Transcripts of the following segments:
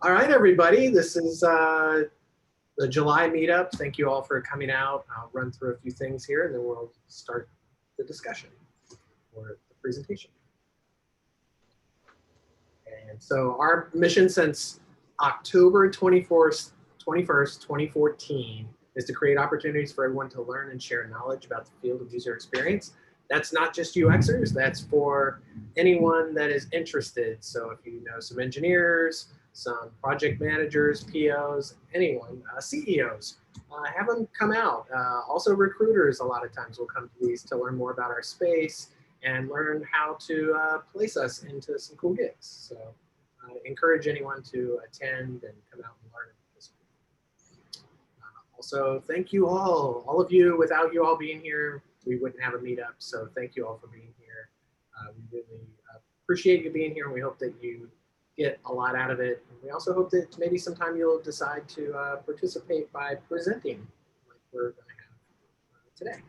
All right, everybody. This is the July meetup. Thank you all for coming out. I'll run through a few things here, and then we'll start the discussion or the presentation. And so our mission since October 21st, 2014 is to create opportunities for everyone to learn and share knowledge about the field of user experience. That's not just UXers, that's for anyone that is interested. So if you know some engineers, some project managers, POs, anyone, CEOs, have them come out. Also recruiters a lot of times will come to these to learn more about our space and learn how to place us into some cool gigs. So encourage anyone to attend and come out and learn. Also, thank you all of you. Without you all being here, we wouldn't have a meetup. So thank you all for being here. We really appreciate you being here, and we hope that you get a lot out of it. And we also hope that maybe sometime you'll decide to participate by presenting like we're going to have today.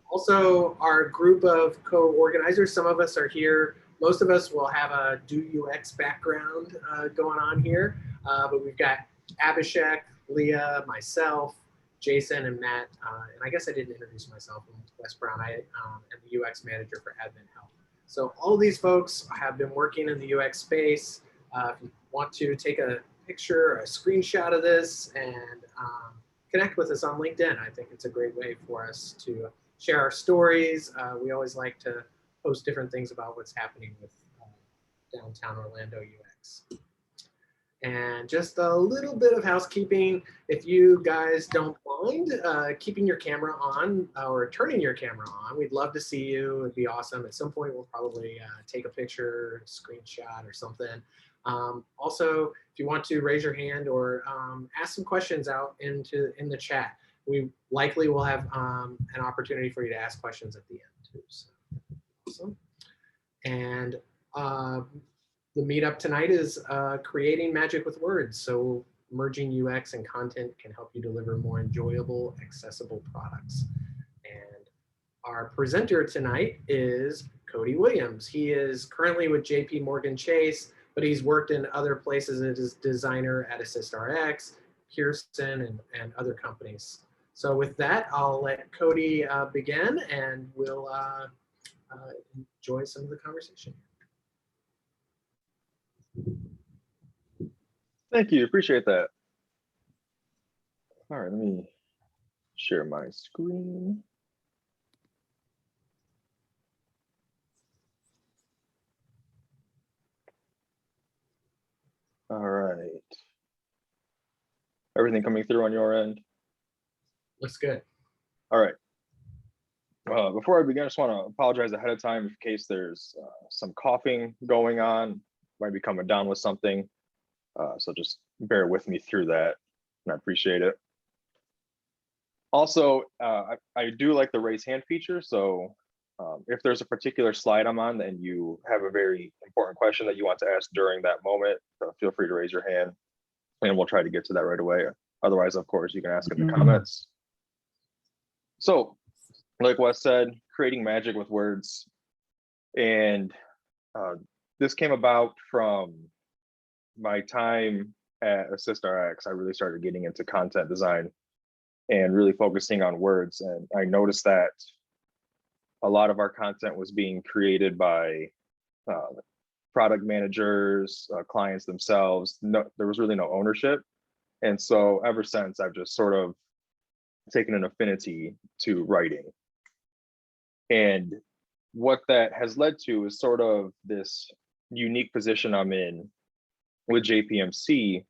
Also, our group of co-organizers, some of us are here. Most of us will have a do UX background going on here, but we've got Abhishek, Leah, myself, Jason, and Matt. And I guess I didn't introduce myself. I'm Wes Brown. I am the UX manager for Admin Health. So all of these folks have been working in the UX space. If you want to take a picture or a screenshot of this and connect with us on LinkedIn, I think it's a great way for us to share our stories. We always like to post different things about what's happening with downtown Orlando UX. And just a little bit of housekeeping. If you guys don't mind keeping your camera on or turning your camera on, we'd love to see you. It'd be awesome. At some point, we'll probably take a picture, screenshot or something. Also, if you want to raise your hand or ask some questions out in the chat, we likely will have an opportunity for you to ask questions at the end too. So, awesome. And the meetup tonight is creating magic with words. So merging UX and content can help you deliver more enjoyable, accessible products. And our presenter tonight is Cody Williams. He is currently with JP Morgan Chase, but he's worked in other places as designer at AssistRx, Pearson, and other companies. So with that, I'll let Cody begin, and we'll enjoy some of the conversation. Thank you, appreciate that. All right, let me share my screen. All right. Everything coming through on your end? Looks good. All right. Before I begin, I just want to apologize ahead of time in case there's some coughing going on, might be coming down with something. So just bear with me through that, and I appreciate it. Also, I do like the raise hand feature. So if there's a particular slide I'm on and you have a very important question that you want to ask during that moment, feel free to raise your hand and we'll try to get to that right away. Otherwise, of course, you can ask in the comments. So like Wes said, creating magic with words. And this came about from my time at AssistRx. I really started getting into content design and really focusing on words. And I noticed that a lot of our content was being created by product managers, clients themselves. There was really no ownership. And so ever since, I've just sort of taken an affinity to writing. And what that has led to is sort of this unique position I'm in with JPMC,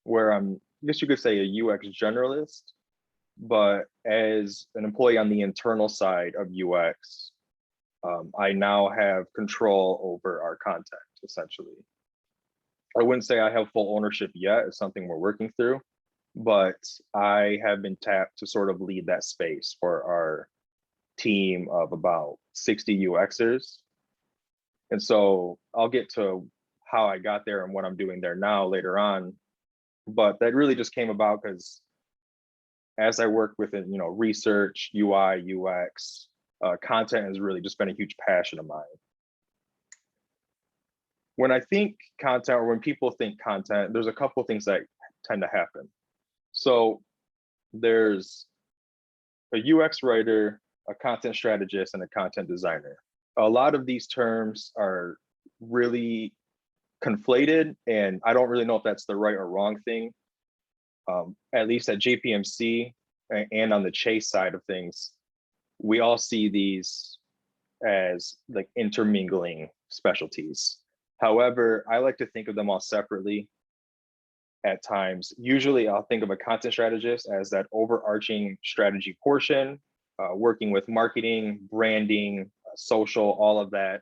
where I'm, I guess you could say, a UX generalist, but as an employee on the internal side of UX, I now have control over our content, essentially. I wouldn't say I have full ownership yet. It's something we're working through, but I have been tapped to sort of lead that space for our team of about 60 UXers. And so I'll get to how I got there and what I'm doing there now later on. But that really just came about because as I work within, research, UI, UX, content has really just been a huge passion of mine. When I think content, or when people think content, there's a couple of things that tend to happen. So there's a UX writer, a content strategist, and a content designer. A lot of these terms are really conflated, and I don't really know if that's the right or wrong thing. At least at JPMC and on the Chase side of things, we all see these as like intermingling specialties. However, I like to think of them all separately at times. Usually I'll think of a content strategist as that overarching strategy portion, working with marketing, branding, social, all of that,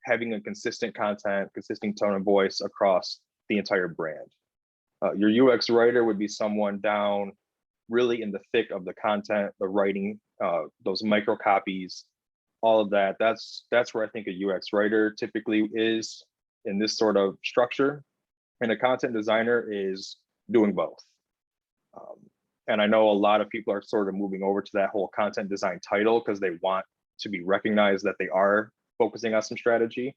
having a consistent content, consistent tone of voice across the entire brand. Your UX writer would be someone down really in the thick of the content, the writing, those micro copies, all of that. That's where I think a UX writer typically is in this sort of structure. And a content designer is doing both. And I know a lot of people are sort of moving over to that whole content design title because they want to be recognized that they are focusing on some strategy.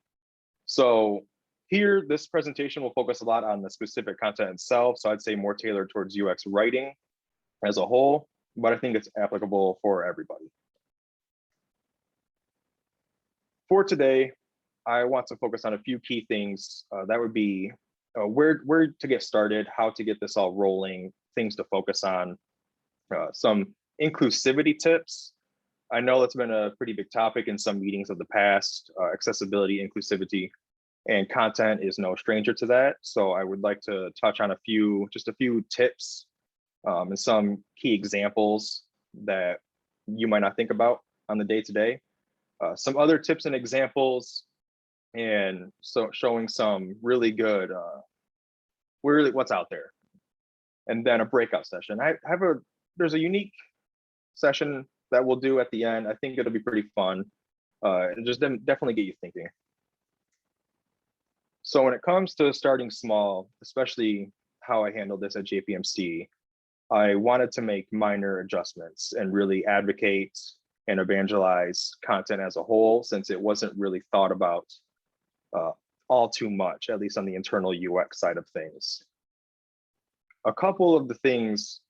So here, this presentation will focus a lot on the specific content itself. So I'd say more tailored towards UX writing as a whole, but I think it's applicable for everybody. For today, I want to focus on a few key things. That would be where to get started, how to get this all rolling, things to focus on, some inclusivity tips. I know that's been a pretty big topic in some meetings of the past, accessibility, inclusivity, and content is no stranger to that. So I would like to touch on just a few tips and some key examples that you might not think about on the day-to-day. Some other tips and examples, and so showing some really good, what's out there. And then a breakout session. There's a unique session that we'll do at the end. I think it'll be pretty fun. Just definitely get you thinking. So when it comes to starting small, especially how I handled this at JPMC, I wanted to make minor adjustments and really advocate and evangelize content as a whole, since it wasn't really thought about all too much, at least on the internal UX side of things. A couple of the things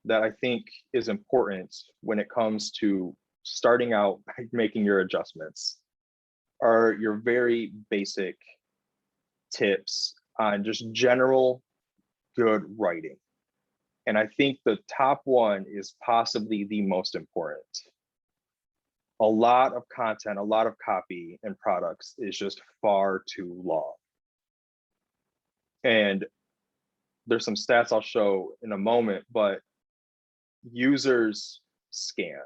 that I think is important when it comes to starting out making your adjustments are your very basic tips on just general good writing. And I think the top one is possibly the most important. A lot of content, a lot of copy and products is just far too long. And there's some stats I'll show in a moment, but users scan.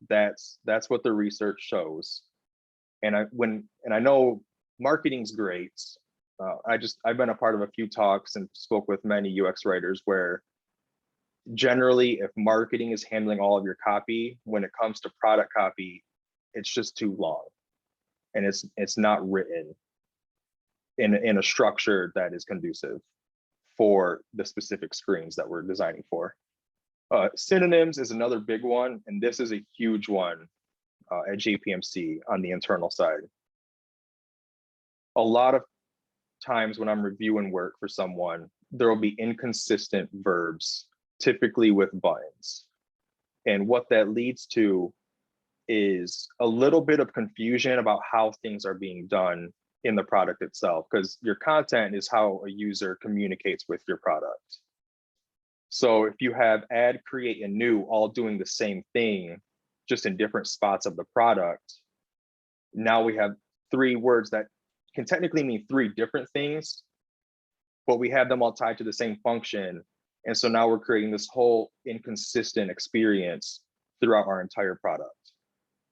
That's what the research shows. And I know marketing's great. I've been a part of a few talks and spoke with many UX writers where generally if marketing is handling all of your copy, when it comes to product copy, it's just too long. And it's not written in a structure that is conducive for the specific screens that we're designing for. Synonyms is another big one, and this is a huge one at JPMC on the internal side. A lot of times when I'm reviewing work for someone, there will be inconsistent verbs, typically with buttons. And what that leads to is a little bit of confusion about how things are being done in the product itself, because your content is how a user communicates with your product. So if you have add, create, and new all doing the same thing, just in different spots of the product, now we have three words that can technically mean three different things, but we have them all tied to the same function. And so now we're creating this whole inconsistent experience throughout our entire product.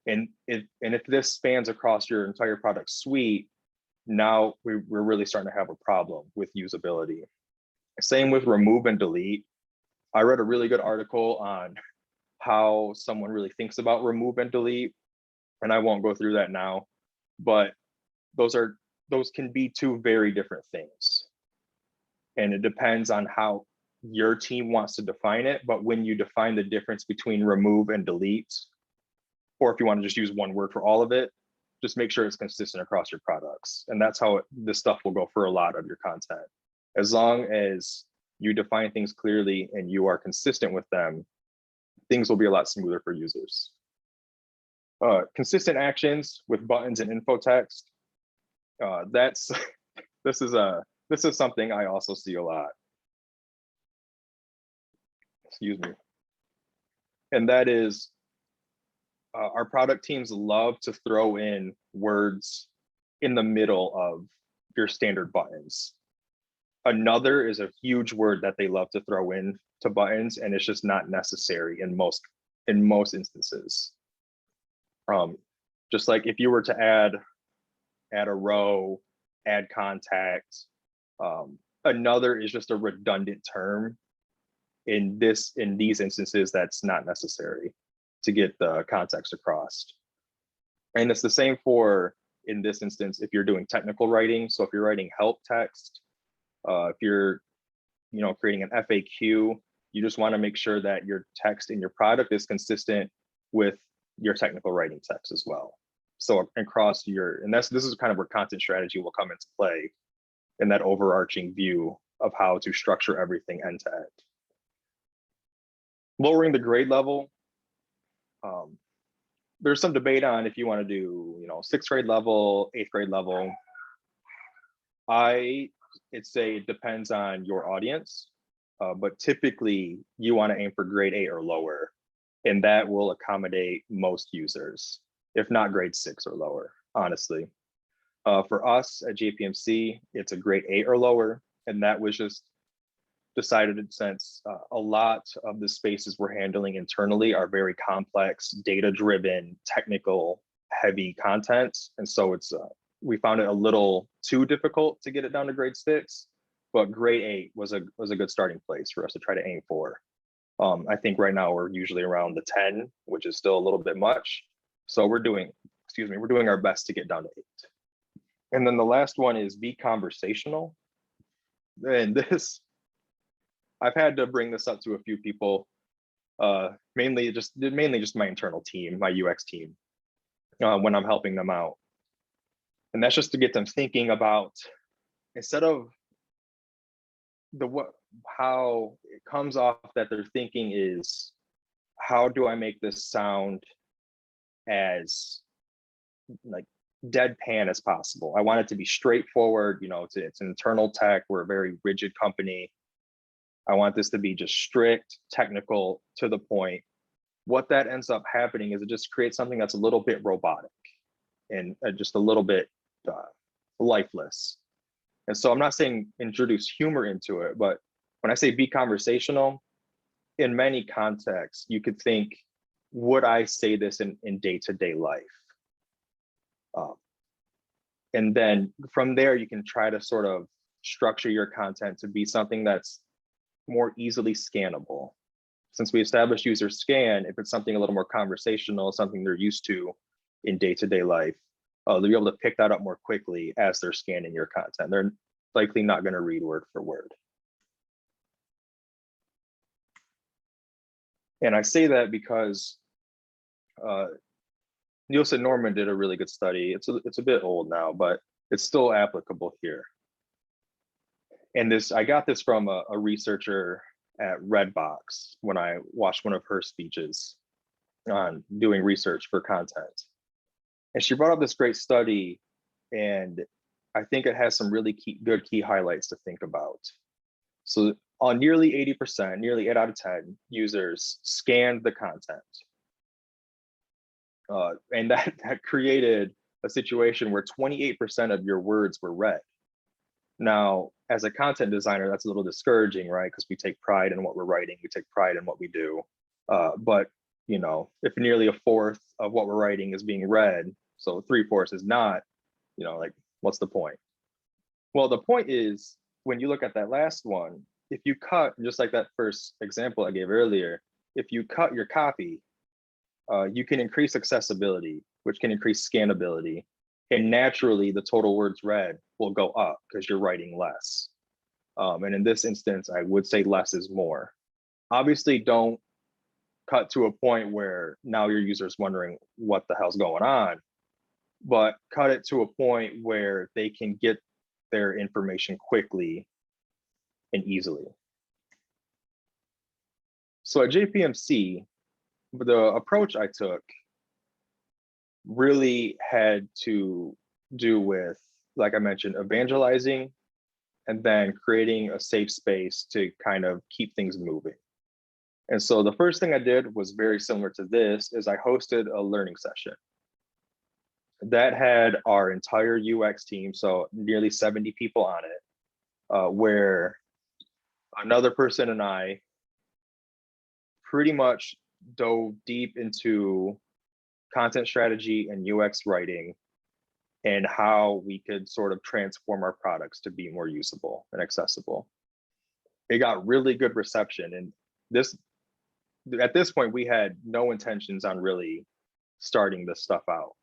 And if this spans across your entire product suite, now we're really starting to have a problem with usability. Same with remove and delete. I read a really good article on how someone really thinks about remove and delete, and I won't go through that now, but those can be two very different things. And it depends on how your team wants to define it. But when you define the difference between remove and delete, or if you want to just use one word for all of it, just make sure it's consistent across your products. And that's how this stuff will go for a lot of your content. As long as you define things clearly and you are consistent with them, things will be a lot smoother for users. Consistent actions with buttons and info text. This is something I also see a lot. Excuse me. And that is, our product teams love to throw in words in the middle of your standard buttons. Another is a huge word that they love to throw in to buttons, and it's just not necessary in most instances. Just like if you were to add a row, add contact, another is just a redundant term. In these instances, that's not necessary to get the context across. And it's the same for, in this instance, if you're doing technical writing. So if you're writing help text, if you're creating an FAQ, you just want to make sure that your text in your product is consistent with your technical writing text as well. So across this is kind of where content strategy will come into play, in that overarching view of how to structure everything end to end. Lowering the grade level, there's some debate on if you want to do 6th grade level, 8th grade level. I'd say it depends on your audience, but typically you want to aim for grade 8 or lower, and that will accommodate most users, if not grade 6 or lower, honestly. For us at JPMC, it's a grade 8 or lower, and that was just decided since a lot of the spaces we're handling internally are very complex, data-driven, technical, heavy content. And so we found it a little too difficult to get it down to grade 6, but grade 8 was a good starting place for us to try to aim for. I think right now we're usually around the 10, which is still a little bit much. So we're doing our best to get down to 8. And then the last one is be conversational. And this, I've had to bring this up to a few people, mainly just my internal team, my UX team, when I'm helping them out. And that's just to get them thinking about, instead of how it comes off that they're thinking is, how do I make this sound as like deadpan as possible? I want it to be straightforward. It's an internal tech. We're a very rigid company. I want this to be just strict, technical, to the point. What that ends up happening is it just creates something that's a little bit robotic and just a little bit lifeless. And so I'm not saying introduce humor into it, but when I say be conversational, in many contexts, you could think, would I say this in day-to-day life? And then from there, you can try to sort of structure your content to be something that's more easily scannable. Since we established user scan, if it's something a little more conversational, something they're used to in day-to-day life, they'll be able to pick that up more quickly as they're scanning your content. They're likely not going to read word for word. And I say that because Nielsen Norman did a really good study. It's a bit old now, but it's still applicable here. And I got this from a researcher at Redbox when I watched one of her speeches on doing research for content. And she brought up this great study, and I think it has some really good key highlights to think about. So on nearly 80%, nearly 8 out of 10 users scanned the content. And that created a situation where 28% of your words were read. Now, as a content designer, that's a little discouraging, right? Because we take pride in what we're writing, we take pride in what we do. But if nearly a fourth of what we're writing is being read, so 3/4 is not, like, what's the point? Well, the point is, when you look at that last one, if you cut, just like that first example I gave earlier, if you cut your copy, you can increase accessibility, which can increase scannability. And naturally, the total words read will go up because you're writing less. And in this instance, I would say less is more. Obviously, don't cut to a point where now your user's wondering what the hell's going on. but cut it to a point where they can get their information quickly and easily. So at JPMC, the approach I took really had to do with, like I mentioned, evangelizing and then creating a safe space to kind of keep things moving. And so the first thing I did was very similar to this, is I hosted a learning session that had our entire UX team, so nearly 70 people on it, where another person and I pretty much dove deep into content strategy and UX writing and how we could sort of transform our products to be more usable and accessible. It got really good reception, and at this point we had no intentions on really starting this stuff out.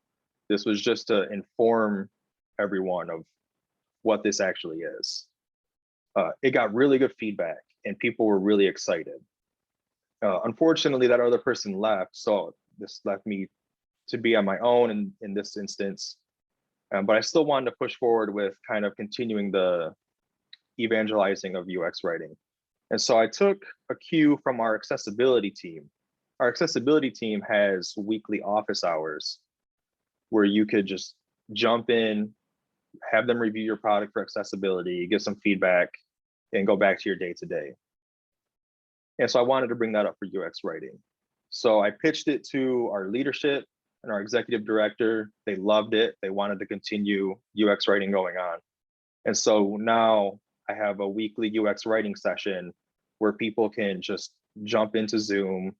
This was just to inform everyone of what this actually is. It got really good feedback and people were really excited. Unfortunately, that other person left, so this left me to be on my own in this instance. But I still wanted to push forward with kind of continuing the evangelizing of UX writing. And so I took a cue from our accessibility team. Our accessibility team has weekly office hours where you could just jump in, have them review your product for accessibility, give some feedback, and go back to your day-to-day. And so I wanted to bring that up for UX writing. So I pitched it to our leadership and our executive director. They loved it. They wanted to continue UX writing going on. And so now I have a weekly UX writing session where people can just jump into Zoom,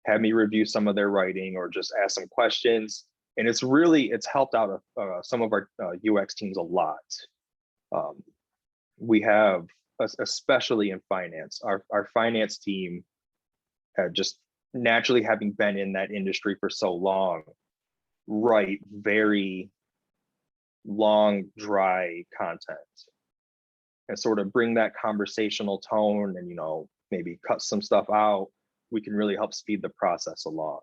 have me review some of their writing or just ask some questions. And it's helped out some of our UX teams a lot. We have, especially in finance, our finance team, just naturally having been in that industry for so long, write very long, dry content and sort of bring that conversational tone and, maybe cut some stuff out. We can really help speed the process along.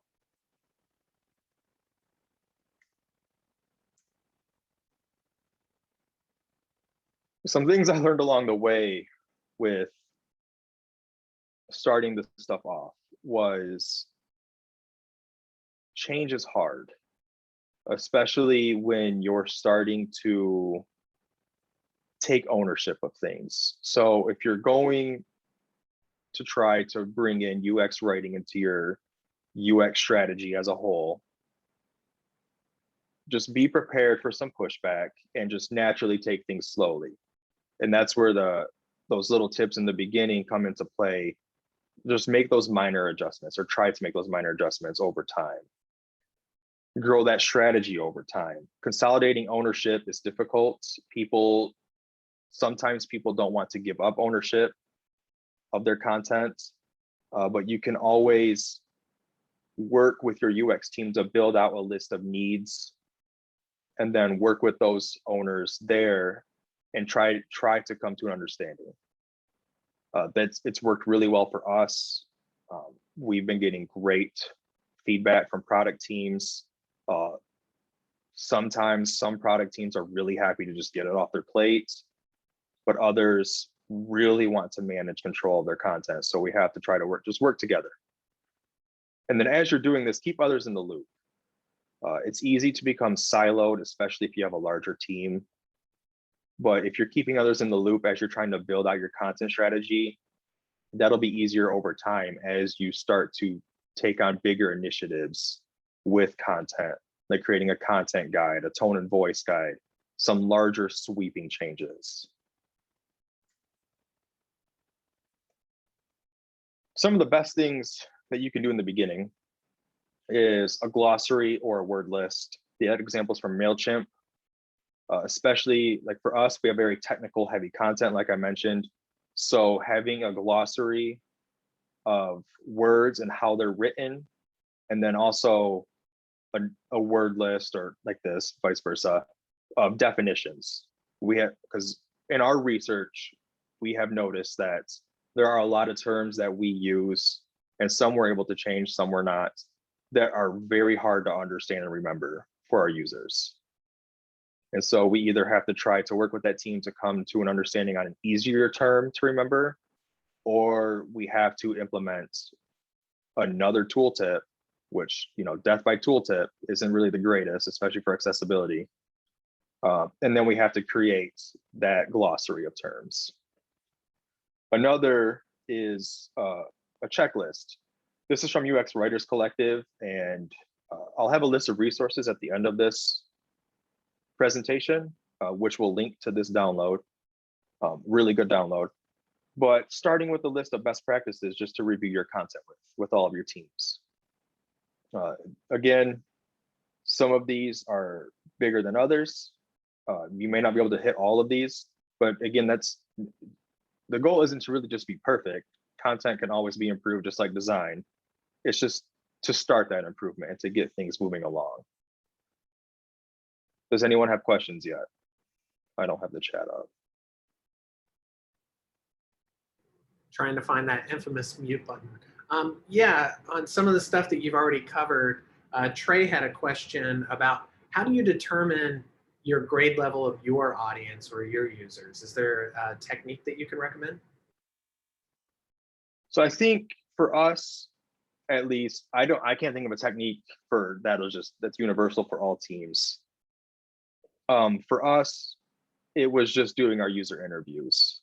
Some things I learned along the way with starting this stuff off was change is hard, especially when you're starting to take ownership of things. So if you're going to try to bring in UX writing into your UX strategy as a whole, just be prepared for some pushback and just naturally take things slowly. And that's where those little tips in the beginning come into play. Just make those minor adjustments or try to make those minor adjustments over time. Grow that strategy over time. Consolidating ownership is difficult. Sometimes people don't want to give up ownership of their content, but you can always work with your UX team to build out a list of needs and then work with those owners there and try to come to an understanding. It's worked really well for us. We've been getting great feedback from product teams. Sometimes some product teams are really happy to just get it off their plate, but others really want to manage control of their content. So we have to try to work together. And then as you're doing this, keep others in the loop. It's easy to become siloed, especially if you have a larger team. But if you're keeping others in the loop as you're trying to build out your content strategy, that'll be easier over time as you start to take on bigger initiatives with content, like creating a content guide, a tone and voice guide, some larger sweeping changes. Some of the best things that you can do in the beginning is a glossary or a word list. The examples from MailChimp. Especially like for us, we have very technical heavy content, like I mentioned. So having a glossary of words and how they're written, and then also a word list or like this, vice versa, of definitions. Because in our research, we have noticed that there are a lot of terms that we use, and some we're able to change, some we're not, that are very hard to understand and remember for our users. And so we either have to try to work with that team to come to an understanding on an easier term to remember, or we have to implement another tooltip, which, death by tooltip isn't really the greatest, especially for accessibility. And then we have to create that glossary of terms. Another is a checklist. This is from UX Writers Collective, and I'll have a list of resources at the end of this presentation, which will link to this download. Really good download. But starting with a list of best practices just to review your content with all of your teams. Again, some of these are bigger than others. You may not be able to hit all of these, but again, the goal isn't to really just be perfect. Content can always be improved, just like design. It's just to start that improvement and to get things moving along. Does anyone have questions yet? I don't have the chat up. Trying to find that infamous mute button. Yeah, on some of the stuff that you've already covered, Trey had a question about how do you determine your grade level of your audience or your users? Is there a technique that you can recommend? So I think for us, at least, I can't think of a technique for that. That's universal for all teams. For us, it was just doing our user interviews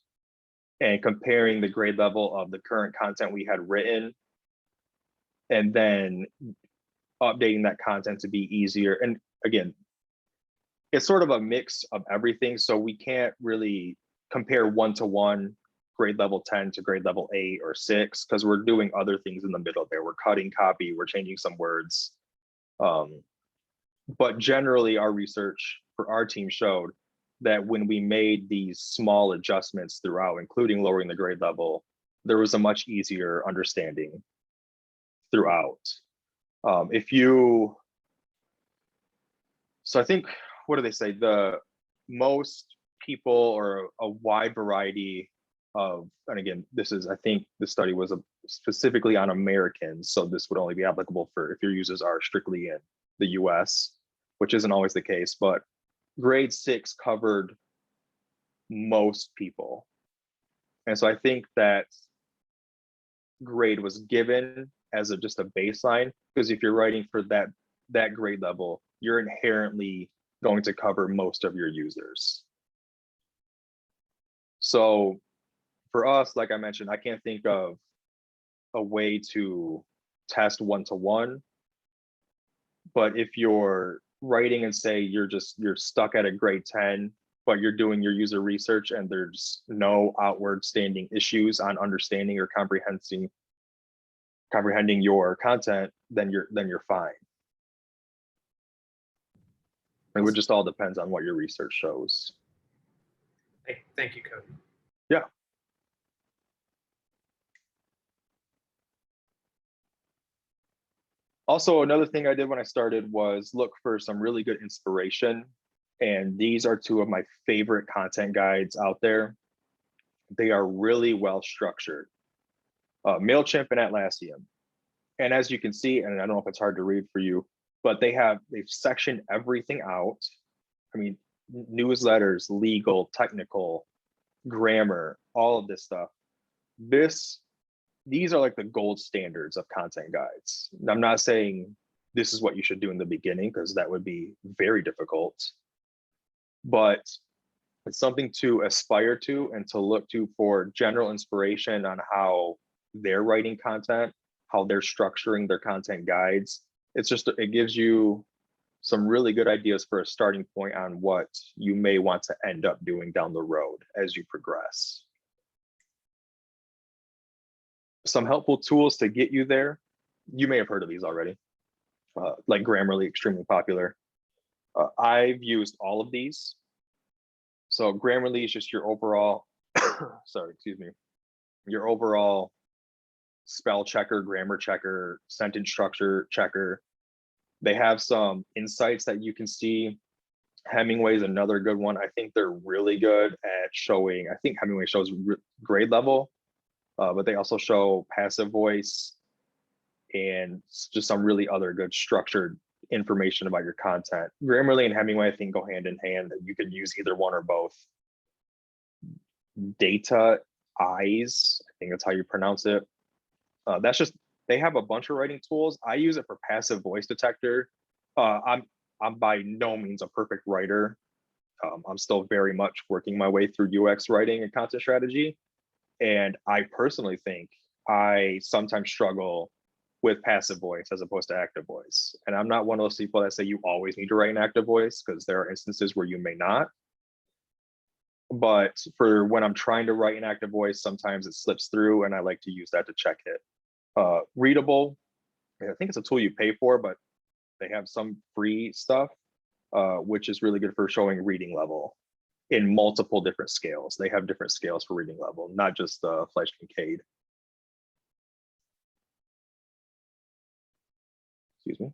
and comparing the grade level of the current content we had written, and then updating that content to be easier. And again, it's sort of a mix of everything. So we can't really compare one-to-one grade level 10 to grade level 8 or 6, because we're doing other things in the middle there. We're cutting copy, we're changing some words. But generally, our research for our team showed that when we made these small adjustments throughout, including lowering the grade level, there was a much easier understanding throughout. So I think, what do they say? The most people, or a wide variety of, and again, I think the study was specifically on Americans, so this would only be applicable for if your users are strictly in the US, which isn't always the case, but grade 6 covered most people. And so I think that grade was given as just a baseline, because if you're writing for that grade level, you're inherently going to cover most of your users. So for us, like I mentioned, I can't think of a way to test one-to-one, but if you're writing and say you're stuck at a grade 10, but you're doing your user research and there's no outward standing issues on understanding or comprehending your content, then you're fine. It would just all depends on what your research shows. Thank you, Cody. Yeah. Also, another thing I did when I started was look for some really good inspiration. And these are two of my favorite content guides out there. They are really well structured. MailChimp and Atlassian. And as you can see, and I don't know if it's hard to read for you, but they've sectioned everything out. I mean, newsletters, legal, technical, grammar, all of this stuff. These are like the gold standards of content guides. I'm not saying this is what you should do in the beginning, because that would be very difficult, but it's something to aspire to and to look to for general inspiration on how they're writing content, how they're structuring their content guides. It gives you some really good ideas for a starting point on what you may want to end up doing down the road as you progress. Some helpful tools to get you there. You may have heard of these already, like Grammarly, extremely popular. I've used all of these. So Grammarly is just your overall, your overall spell checker, grammar checker, sentence structure checker. They have some insights that you can see. Hemingway is another good one. I think they're really good at showing, I think Hemingway shows grade level, but they also show passive voice and just some really other good structured information about your content. Grammarly and Hemingway, I think, go hand in hand. You could use either one or both. Data eyes, I think that's how you pronounce it. That's just, they have a bunch of writing tools. I use it for passive voice detector. I'm by no means a perfect writer. I'm still very much working my way through UX writing and content strategy. And I personally think I sometimes struggle with passive voice as opposed to active voice. And I'm not one of those people that say you always need to write an active voice, because there are instances where you may not. But for when I'm trying to write an active voice, sometimes it slips through, and I like to use that to check it. Readable, I think it's a tool you pay for, but they have some free stuff, which is really good for showing reading level in multiple different scales. They have different scales for reading level, not just the Flesch Kincaid. Excuse me.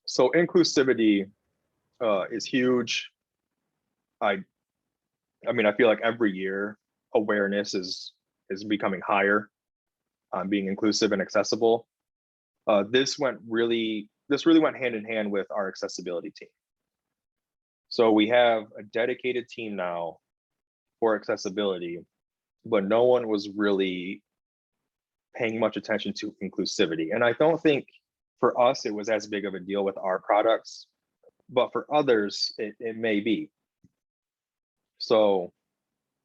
So inclusivity is huge. I mean, I feel like every year awareness is becoming higher on being inclusive and accessible. This really went hand in hand with our accessibility team. So we have a dedicated team now for accessibility, but no one was really paying much attention to inclusivity. And I don't think for us it was as big of a deal with our products, but for others it may be. So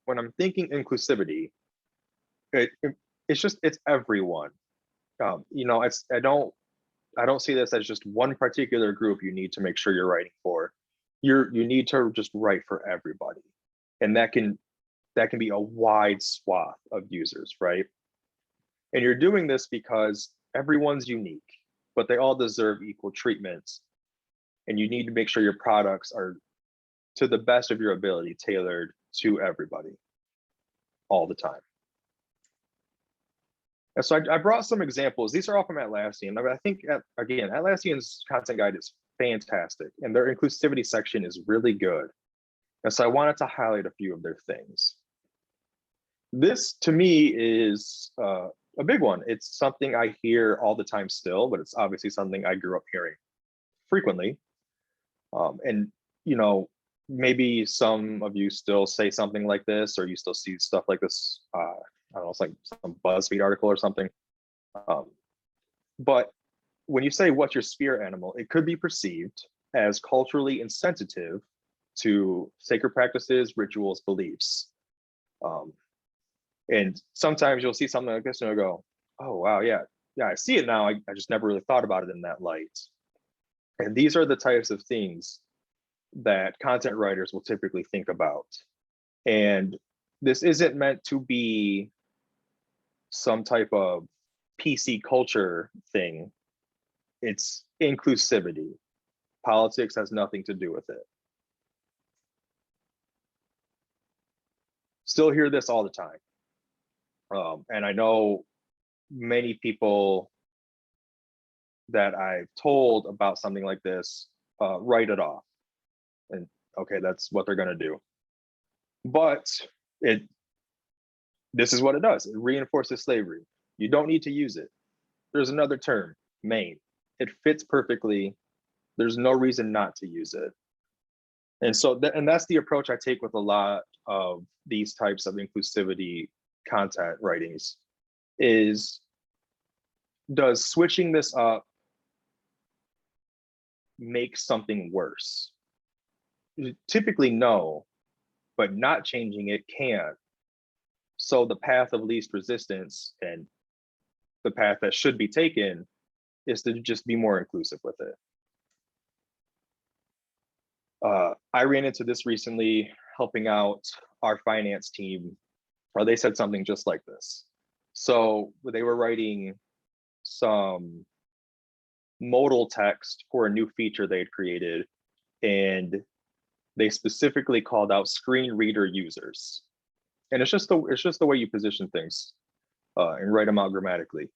when I'm thinking inclusivity, it's everyone. You know, I don't see this as just one particular group you need to make sure you're writing for. You need to just write for everybody, and that can be a wide swath of users, right? And you're doing this because everyone's unique, but they all deserve equal treatment, and you need to make sure your products are, to the best of your ability, tailored to everybody all the time. And so I brought some examples. These are all from Atlassian. I think, again, Atlassian's content guide is fantastic, and their inclusivity section is really good. And so I wanted to highlight a few of their things. This, to me, is a big one. It's something I hear all the time still, but it's obviously something I grew up hearing frequently. And, you know, maybe some of you still say something like this, or you still see stuff like this. I don't know, it's like some BuzzFeed article or something. But when you say what's your spirit animal, it could be perceived as culturally insensitive to sacred practices, rituals, beliefs. And sometimes you'll see something like this and you'll go, oh, wow, yeah, I see it now. I just never really thought about it in that light. And these are the types of things that content writers will typically think about. And this isn't meant to be some type of PC culture thing. It's inclusivity. Politics has nothing to do with it. Still hear this all the time. And I know many people that I've told about something like this write it off. And okay, that's what they're gonna do. But this is what it does. It reinforces slavery. You don't need to use it. There's another term, main. It fits perfectly. There's no reason not to use it. And so, and that's the approach I take with a lot of these types of inclusivity content writings, is does switching this up make something worse? Typically no, but not changing it can. So the path of least resistance and the path that should be taken is to just be more inclusive with it. I ran into this recently helping out our finance team, or they said something just like this. So they were writing some modal text for a new feature they had created, and they specifically called out screen reader users. And it's just the way you position things and write them out grammatically.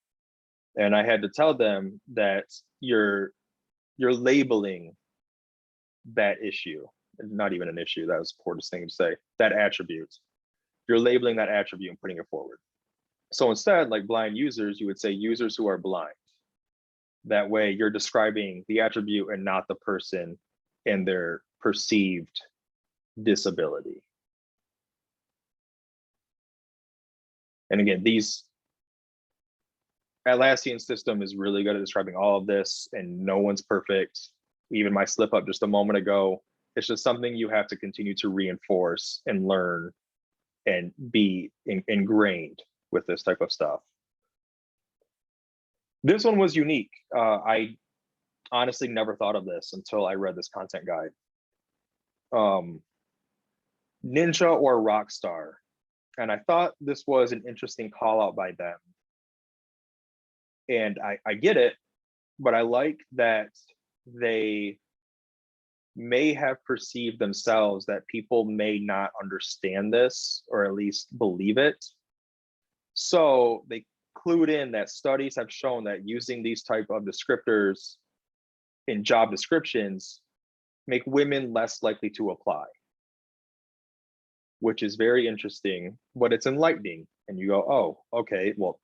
And I had to tell them that you're labeling that issue, not even an issue, that was the poorest thing to say, that attribute. You're labeling that attribute and putting it forward. So instead, like blind users, you would say users who are blind. That way you're describing the attribute and not the person and their perceived disability. And again, these Atlassian system is really good at describing all of this, and no one's perfect. Even my slip up just a moment ago, it's just something you have to continue to reinforce and learn and be ingrained with this type of stuff. This one was unique. I honestly never thought of this until I read this content guide. Ninja or Rockstar. And I thought this was an interesting call out by them. And I get it, but I like that they may have perceived themselves that people may not understand this or at least believe it. So they clued in that studies have shown that using these type of descriptors in job descriptions make women less likely to apply, which is very interesting, but it's enlightening. And you go, oh, okay, well,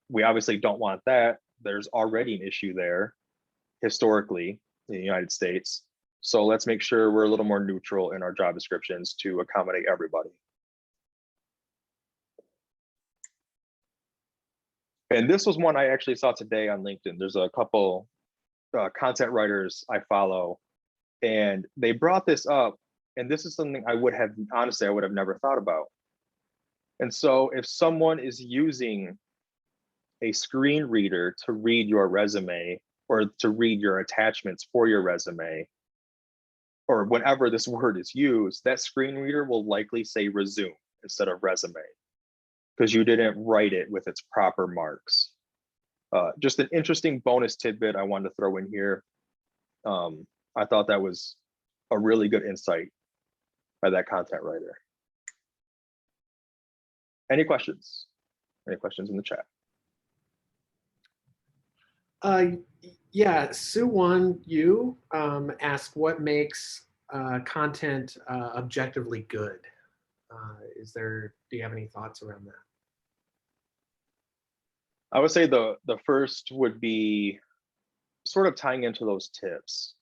we obviously don't want that. There's already an issue there historically in the United States. So let's make sure we're a little more neutral in our job descriptions to accommodate everybody. And this was one I actually saw today on LinkedIn. There's a couple content writers I follow, and they brought this up. And this is something I would have never thought about. And so if someone is using a screen reader to read your resume or to read your attachments for your resume, or whenever this word is used, that screen reader will likely say resume instead of resume because you didn't write it with its proper marks. Just an interesting bonus tidbit I wanted to throw in here. I thought that was a really good insight by that content writer. Any questions? Any questions in the chat? Yeah, Sue Yu asked what makes content objectively good. Do you have any thoughts around that? I would say the first would be sort of tying into those tips.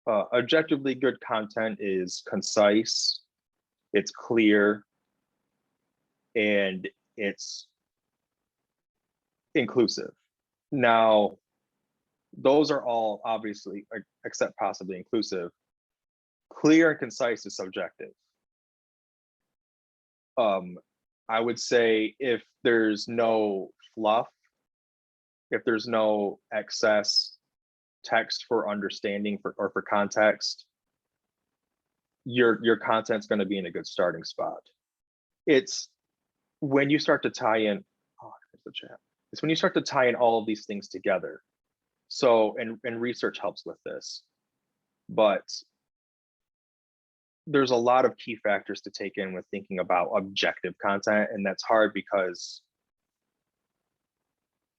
Objectively good content is concise, it's clear, and it's inclusive. Now, those are all obviously, except possibly inclusive. Clear and concise is subjective. I would say if there's no fluff, if there's no excess text for understanding or for context, your content's going to be in a good starting spot. It's when you start to tie in, oh, there's the chat. It's when you start to tie in all of these things together. So, and research helps with this, but there's a lot of key factors to take in with thinking about objective content, and that's hard because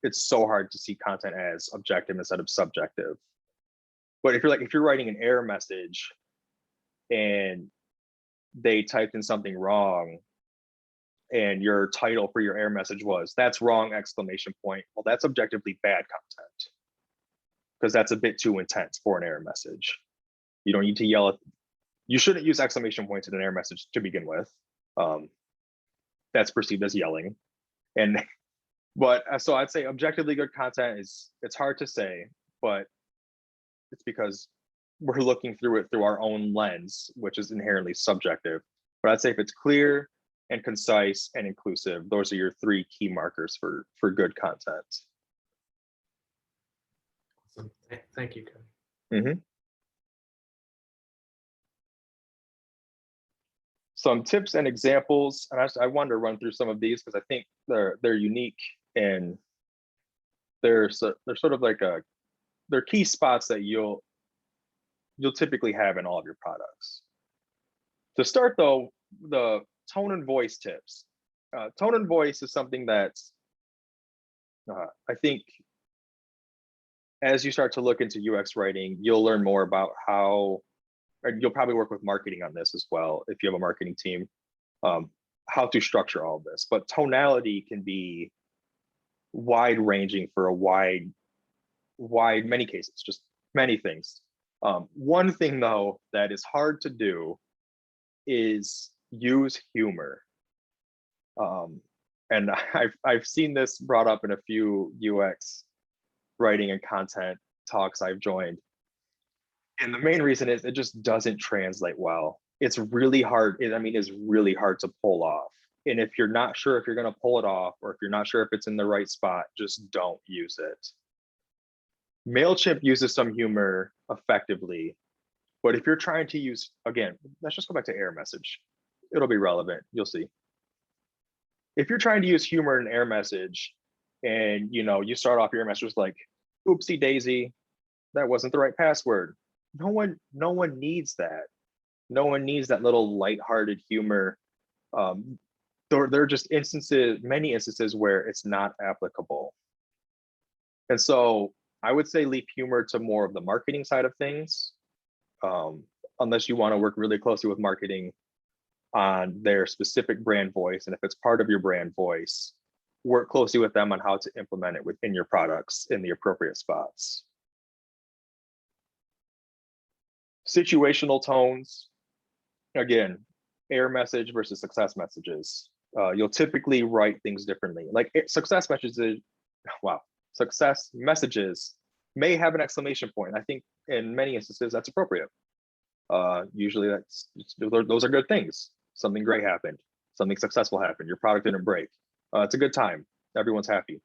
it's so hard to see content as objective instead of subjective. But if you're writing an error message and they typed in something wrong and your title for your error message was "that's wrong!" Well, that's objectively bad content because that's a bit too intense for an error message. You don't need to yell at, you shouldn't use exclamation points in an error message to begin with. That's perceived as yelling. But so I'd say objectively good content it's hard to say, but it's because we're looking through it through our own lens, which is inherently subjective. But I'd say if it's clear and concise and inclusive, those are your three key markers for good content. Awesome. Thank you, Cody. Mm-hmm. Some tips and examples, and I wanted to run through some of these because I think they're unique and they're sort of like they're key spots that you'll typically have in all of your products. To start though, the tone and voice tips. Tone and voice is something that I think as you start to look into UX writing, you'll learn more about how, and you'll probably work with marketing on this as well if you have a marketing team, how to structure all of this. But tonality can be wide ranging for a wide wide, many cases, just many things. One thing though that is hard to do is use humor. And I've seen this brought up in a few UX writing and content talks I've joined. And the main reason is it just doesn't translate well. It's really hard. It's really hard to pull off. And if you're not sure if you're going to pull it off, or if you're not sure if it's in the right spot, just don't use it. MailChimp uses some humor effectively, but if you're trying to use, again, let's just go back to error message. It'll be relevant. You'll see. If you're trying to use humor in error message, and you start off your message like, oopsie daisy, that wasn't the right password. No one needs that. No one needs that little lighthearted humor. There are just many instances where it's not applicable. And so I would say leave humor to more of the marketing side of things, unless you want to work really closely with marketing on their specific brand voice. And if it's part of your brand voice, work closely with them on how to implement it within your products in the appropriate spots. Situational tones, again, error message versus success messages. You'll typically write things differently. Like success messages may have an exclamation point. I think in many instances that's appropriate. Usually those are good things. Something great happened, something successful happened, your product didn't break. It's a good time, everyone's happy.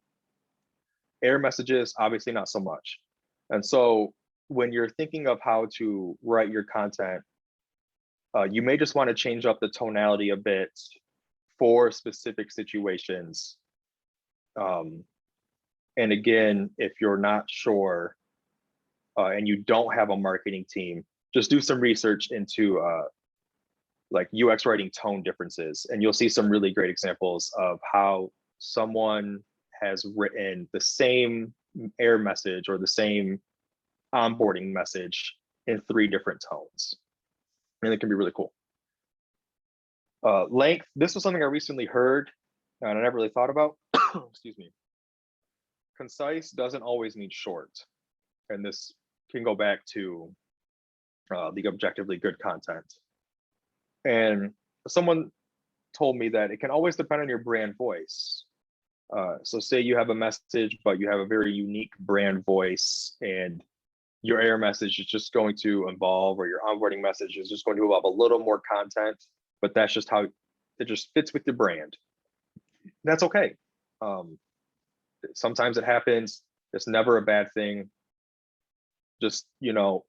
Error messages, obviously not so much. And so when you're thinking of how to write your content, you may just want to change up the tonality a bit for specific situations. And again, if you're not sure and you don't have a marketing team, just do some research into like UX writing tone differences, and you'll see some really great examples of how someone has written the same error message or the same onboarding message in 3 different tones. And it can be really cool. Length, this was something I recently heard and I never really thought about. Excuse me. Concise doesn't always mean short. And this can go back to the objectively good content. And someone told me that it can always depend on your brand voice. So say you have a message, but you have a very unique brand voice, and your error message is just going to involve, or your onboarding message is just going to involve a little more content, but that's just how it just fits with your brand. That's okay. Sometimes it happens. It's never a bad thing. Just, you'll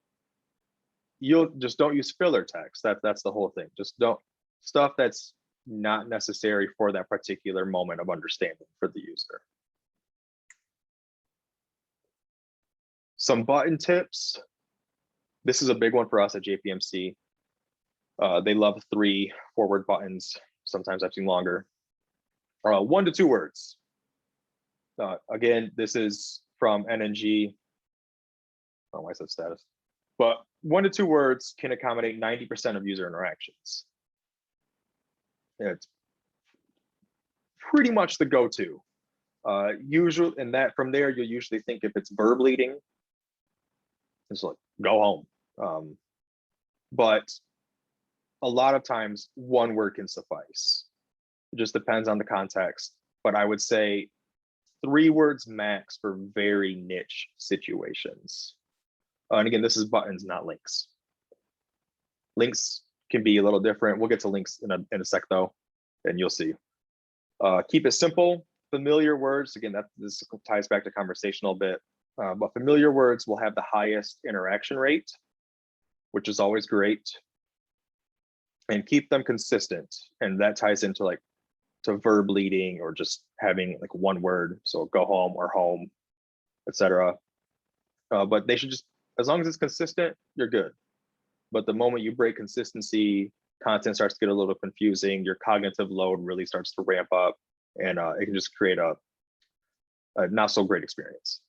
just don't use filler text. That's the whole thing. Just don't, stuff that's not necessary for that particular moment of understanding for the user. Some button tips. This is a big one for us at JPMC. They love 3 forward buttons. Sometimes I've seen longer. 1 to 2 words. Again, this is from NNG. I don't know why I said status. But 1 to 2 words can accommodate 90% of user interactions. It's pretty much the go-to. Usually, and that from there, you'll usually think if it's verb leading, it's like, go home. But a lot of times 1 word can suffice. It just depends on the context. But I would say 3 words max for very niche situations. And again, this is buttons, not links. Links can be a little different. We'll get to links in a sec though, and you'll see. Keep it simple. Familiar words, again, this ties back to conversational a bit, but familiar words will have the highest interaction rate, which is always great. And keep them consistent. And that ties into to verb leading, or just having 1 word. So go home or home, etc. But they should just, as long as it's consistent, you're good. But the moment you break consistency, content starts to get a little confusing, your cognitive load really starts to ramp up, and it can just create a not so great experience.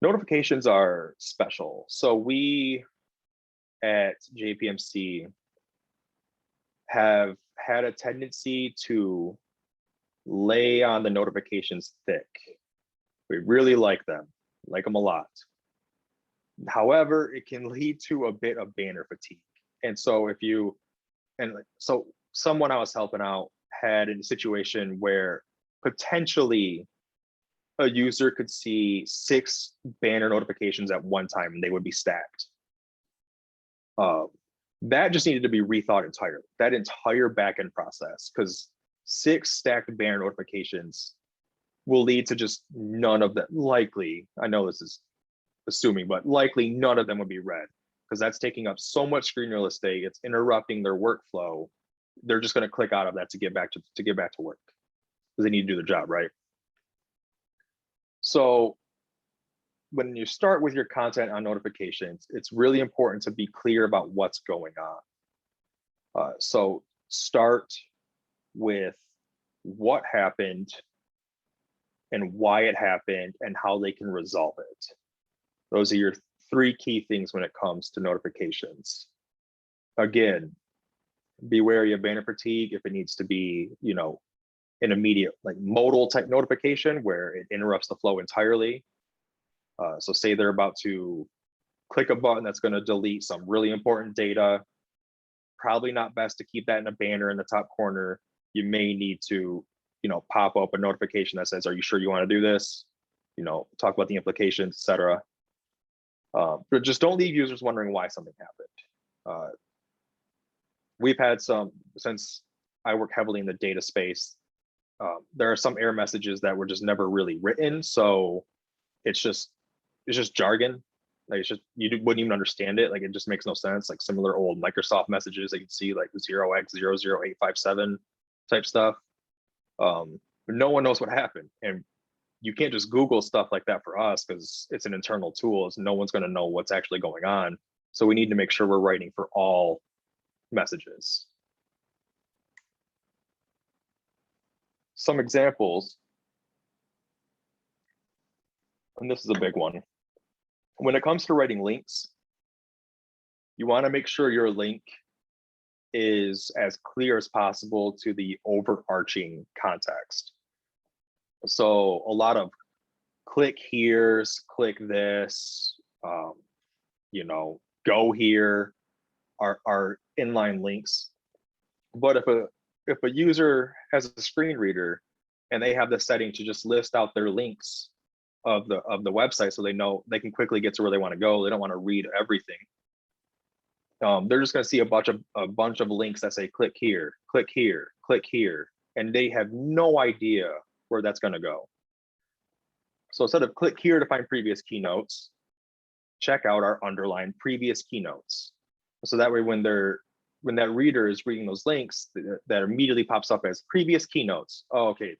Notifications are special. So we at JPMC have had a tendency to lay on the notifications thick. We really like them a lot. However, it can lead to a bit of banner fatigue. And so so someone I was helping out had a situation where potentially a user could see 6 banner notifications at one time and they would be stacked. That just needed to be rethought entirely, that entire backend process, because 6 stacked banner notifications will lead to just none of them. Likely, I know this is assuming, but likely none of them would be read, because that's taking up so much screen real estate. It's interrupting their workflow. They're just going to click out of that to get back to work, because they need to do their job, right? So when you start with your content on notifications, it's really important to be clear about what's going on. So start with what happened and why it happened and how they can resolve it. Those are your 3 key things when it comes to notifications. Again, be wary of banner fatigue if it needs to be, an immediate modal type notification where it interrupts the flow entirely. So say they're about to click a button that's going to delete some really important data. Probably not best to keep that in a banner in the top corner. You may need to, pop up a notification that says, "Are you sure you want to do this?" Talk about the implications, etc. But just don't leave users wondering why something happened. We've had some, since I work heavily in the data space, there are some error messages that were just never really written. So it's just jargon. You wouldn't even understand it. It just makes no sense. Similar old Microsoft messages that you see, 0x00857 type stuff. No one knows what happened. And you can't just Google stuff like that for us, because it's an internal tool. So no one's going to know what's actually going on. So we need to make sure we're writing for all messages. Some examples, and this is a big one. When it comes to writing links, you want to make sure your link is as clear as possible to the overarching context. So a lot of click here, click this, go here are inline links. But if a user has a screen reader and they have the setting to just list out their links of the website, so they know they can quickly get to where they want to go, they don't want to read everything. They're just going to see a bunch of links that say click here, click here, click here, and they have no idea where that's going to go. So instead of click here to find previous keynotes, check out our underlined previous keynotes. So that way, when that reader is reading those links, that immediately pops up as previous keynotes. Oh, okay,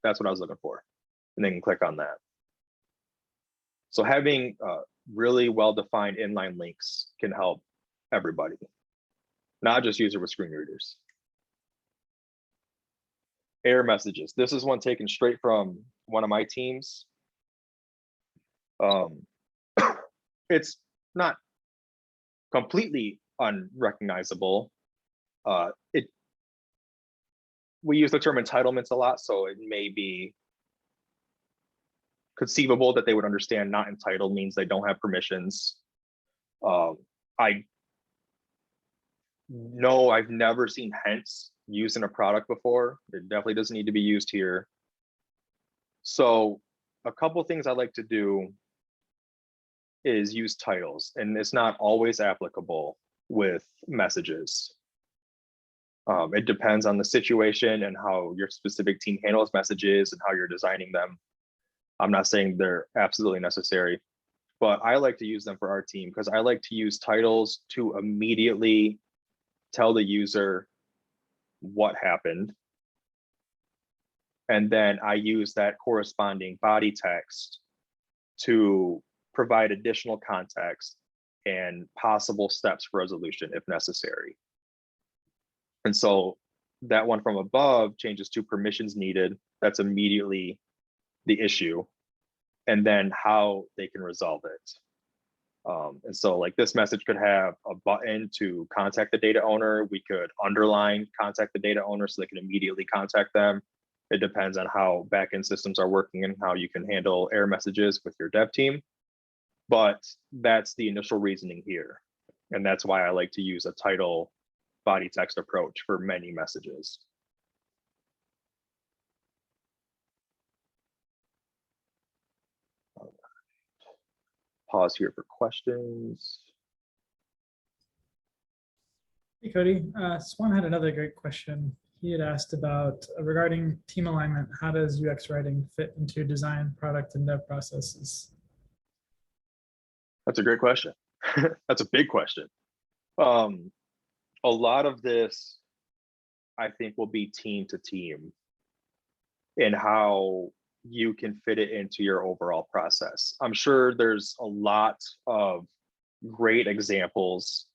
that's what I was looking for, and they can click on that. So having really well-defined inline links can help everybody, not just user with screen readers. Error messages. This is one taken straight from one of my teams. It's not completely unrecognizable. We use the term entitlements a lot, so it may be conceivable that they would understand not entitled means they don't have permissions. I've never seen hence used in a product before. It definitely doesn't need to be used here. So a couple things I like to do is use titles, and it's not always applicable with messages. It depends on the situation and how your specific team handles messages and how you're designing them. I'm not saying they're absolutely necessary, but I like to use them for our team because I like to use titles to immediately tell the user what happened. And then I use that corresponding body text to provide additional context and possible steps for resolution if necessary. And so that one from above changes to permissions needed. That's immediately the issue, and then how they can resolve it. And so like this message could have a button to contact the data owner. We could underline contact the data owner so they can immediately contact them. It depends on how backend systems are working and how you can handle error messages with your dev team. But that's the initial reasoning here. And that's why I like to use a title body text approach for many messages. Pause here for questions. Hey, Cody. Swan had another great question. He had asked about regarding team alignment. How does UX writing fit into design, product, and dev processes? That's a great question. That's a big question. A lot of this, I think, will be team to team and how you can fit it into your overall process. I'm sure there's a lot of great examples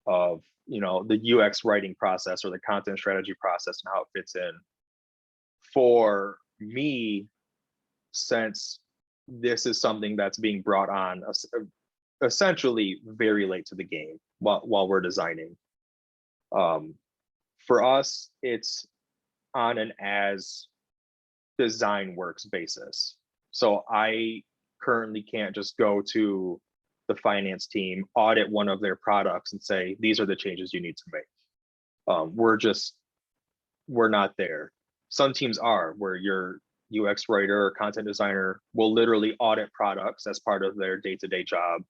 of, the UX writing process or the content strategy process and how it fits in. For me, since this is something that's being brought on essentially very late to the game while we're designing, for us, it's on an as design works basis. So I currently can't just go to the finance team, audit one of their products and say, these are the changes you need to make. We're not there. Some teams are, where your UX writer or content designer will literally audit products as part of their day-to-day job,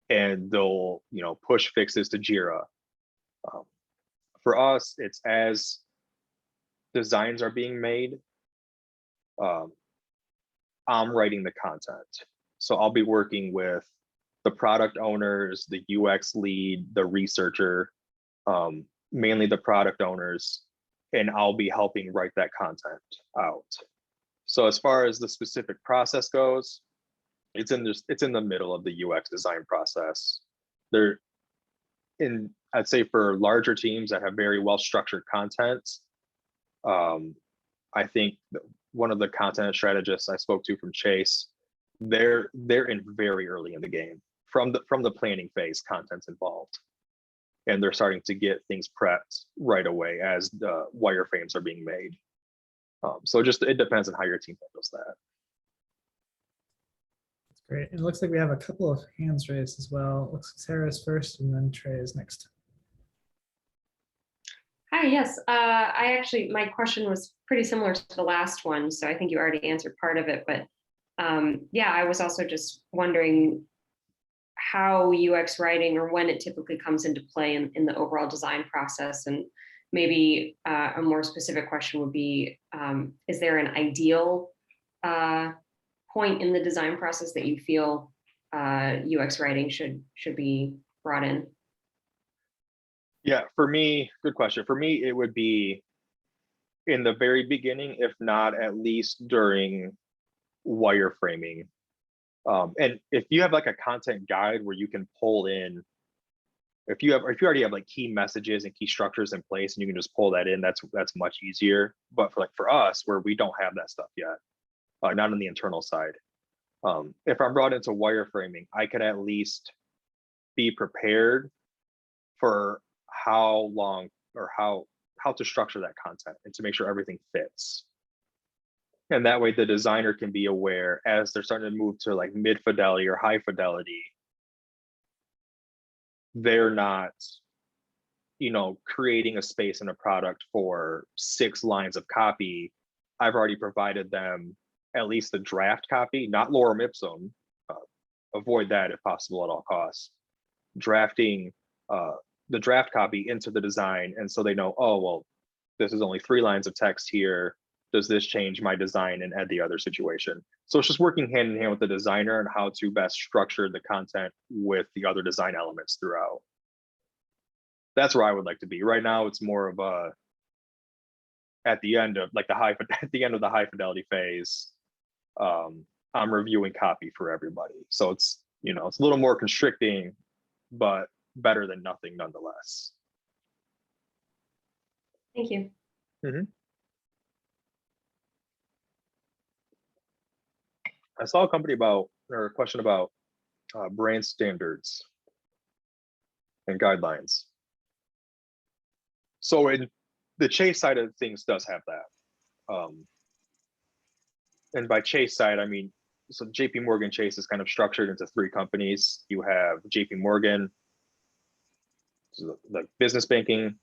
and they'll push fixes to Jira. For us, it's as designs are being made, I'm writing the content. So I'll be working with the product owners, the UX lead, the researcher, mainly the product owners, and I'll be helping write that content out. So as far as the specific process goes, it's in the middle of the UX design process. I'd say for larger teams that have very well structured content, I think one of the content strategists I spoke to from Chase, they're in very early in the game. From the planning phase, content's involved, and they're starting to get things prepped right away as the wireframes are being made. So it depends on how your team handles that. That's great. It looks like we have a couple of hands raised as well. Looks like Sarah's first, and then Trey is next. Hi, yes. My question was pretty similar to the last one, so I think you already answered part of it. But yeah, I was also just wondering how UX writing, or when it typically comes into play in the overall design process. And maybe a more specific question would be, is there an ideal point in the design process that you feel UX writing should be brought in? Yeah, for me, good question. For me, it would be in the very beginning, if not at least during wireframing. And if you have like a content guide where you can pull in, if you already have like key messages and key structures in place and you can just pull that in, that's much easier. But for us, where we don't have that stuff yet, not on the internal side, if I'm brought into wireframing, I could at least be prepared for how long or how to structure that content and to make sure everything fits. And that way the designer can be aware as they're starting to move to like mid fidelity or high fidelity, they're not, creating a space in a product for 6 lines of copy. I've already provided them at least the draft copy, not lorem ipsum. Avoid that if possible at all costs. Drafting the draft copy into the design, and so they know, oh, well, this is only 3 lines of text here. Does this change my design and add the other situation? So it's just working hand in hand with the designer and how to best structure the content with the other design elements throughout. That's where I would like to be. Right now, it's more of a at the end of like at the end of the high fidelity phase. I'm reviewing copy for everybody, so it's it's a little more constricting, but better than nothing nonetheless. Thank you. Mm-hmm. I saw a question about brand standards and guidelines. So in the Chase side of things does have that. and by Chase side, I mean, so JP Morgan Chase is kind of structured into three companies. You have JP Morgan, so the business banking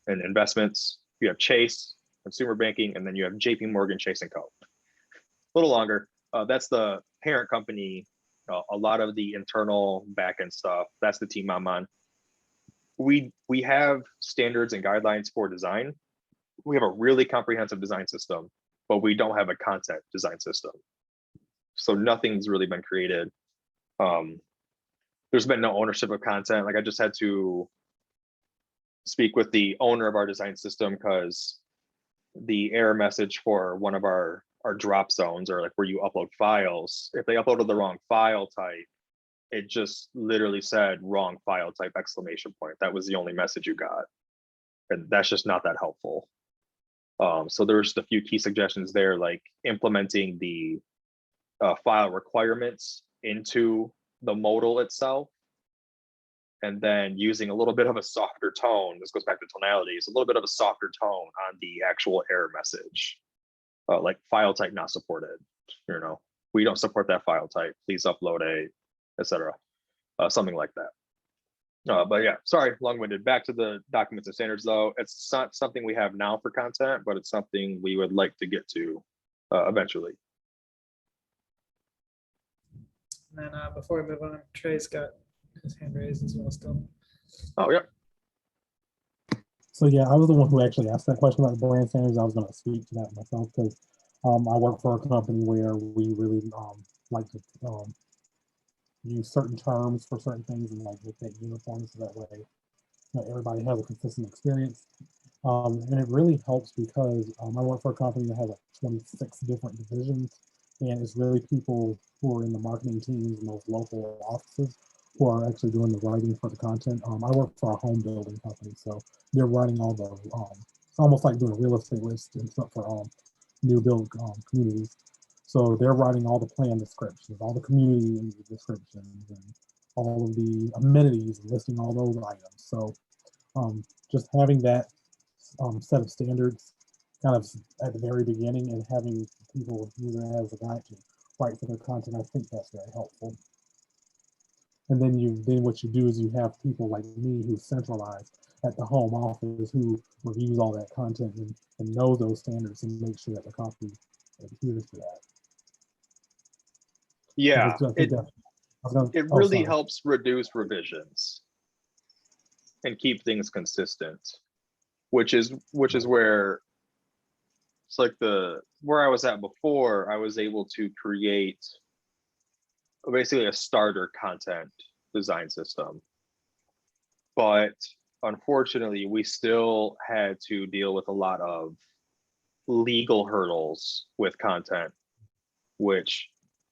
and investments. You have Chase, consumer banking, and then you have JP Morgan Chase and Co. A little longer. That's the parent company. A lot of the internal backend stuff, that's the team I'm on. We have standards and guidelines for design. We have a really comprehensive design system, but we don't have a content design system. So nothing's really been created. There's been no ownership of content. Like I just had to speak with the owner of our design system because the error message for one of our drop zones, or like where you upload files, if they uploaded the wrong file type, it just literally said wrong file type exclamation point. That was the only message you got. And that's just not that helpful. So there's a few key suggestions there, like implementing the file requirements into the modal itself, and then using a little bit of a softer tone. This goes back to tonalities, a little bit of a softer tone on the actual error message, like file type not supported. You know, we don't support that file type. Please upload a, etc. Something like that. But yeah, sorry, long-winded. Back to the documents and standards, though. It's not something we have now for content, but it's something we would like to get to eventually. And then before we move on, Trey's got his hand raised as well still. Oh, yeah. So yeah, I was the one who actually asked that question about brand standards. I was going to speak to that myself because I work for a company where we really like to use certain terms for certain things and like make that uniform so that way everybody has a consistent experience. And it really helps because I work for a company that has like 26 different divisions, and it's really people who are in the marketing teams in those local offices who are actually doing the writing for the content. I work for a home building company, so they're writing all the, it's almost like doing a real estate list and stuff for new build communities. So they're writing all the plan descriptions, all the community descriptions, and all of the amenities, and listing all those items. So just having that set of standards kind of at the very beginning and having people use it as a guide to write for their content, I think that's very helpful. And then what you do is you have people like me who centralize at the home office who reviews all that content and know those standards and make sure that the copy adheres to that. Yeah, it really sorry. helps reduce revisions and keep things consistent, which is where it's like where I was at before. I was able to create basically a starter content design system, but unfortunately we still had to deal with a lot of legal hurdles with content, which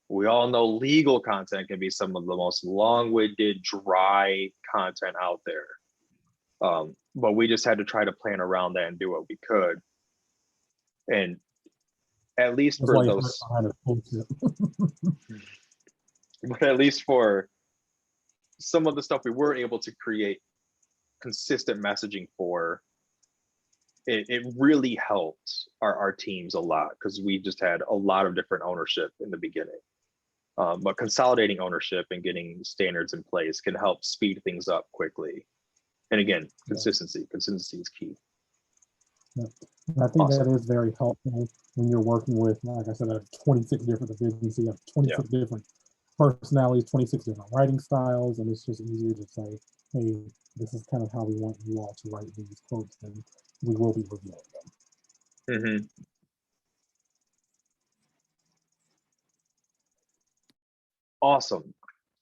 we all know legal content can be some of the most long-winded, dry content out there. But we just had to try to plan around that and do what we could. And at least That's for those, but at least for some of the stuff we were able to create consistent messaging for, it really helped our teams a lot because we just had a lot of different ownership in the beginning. But consolidating ownership and getting standards in place can help speed things up quickly. And again, consistency is key. Yeah. And I think that is very helpful when you're working with, like I said, 26 different divisions. So you have 26 different personalities, 26 different writing styles, and it's just easier to say, hey, this is kind of how we want you all to write these quotes, and we will be reviewing them. Mm-hmm. Awesome.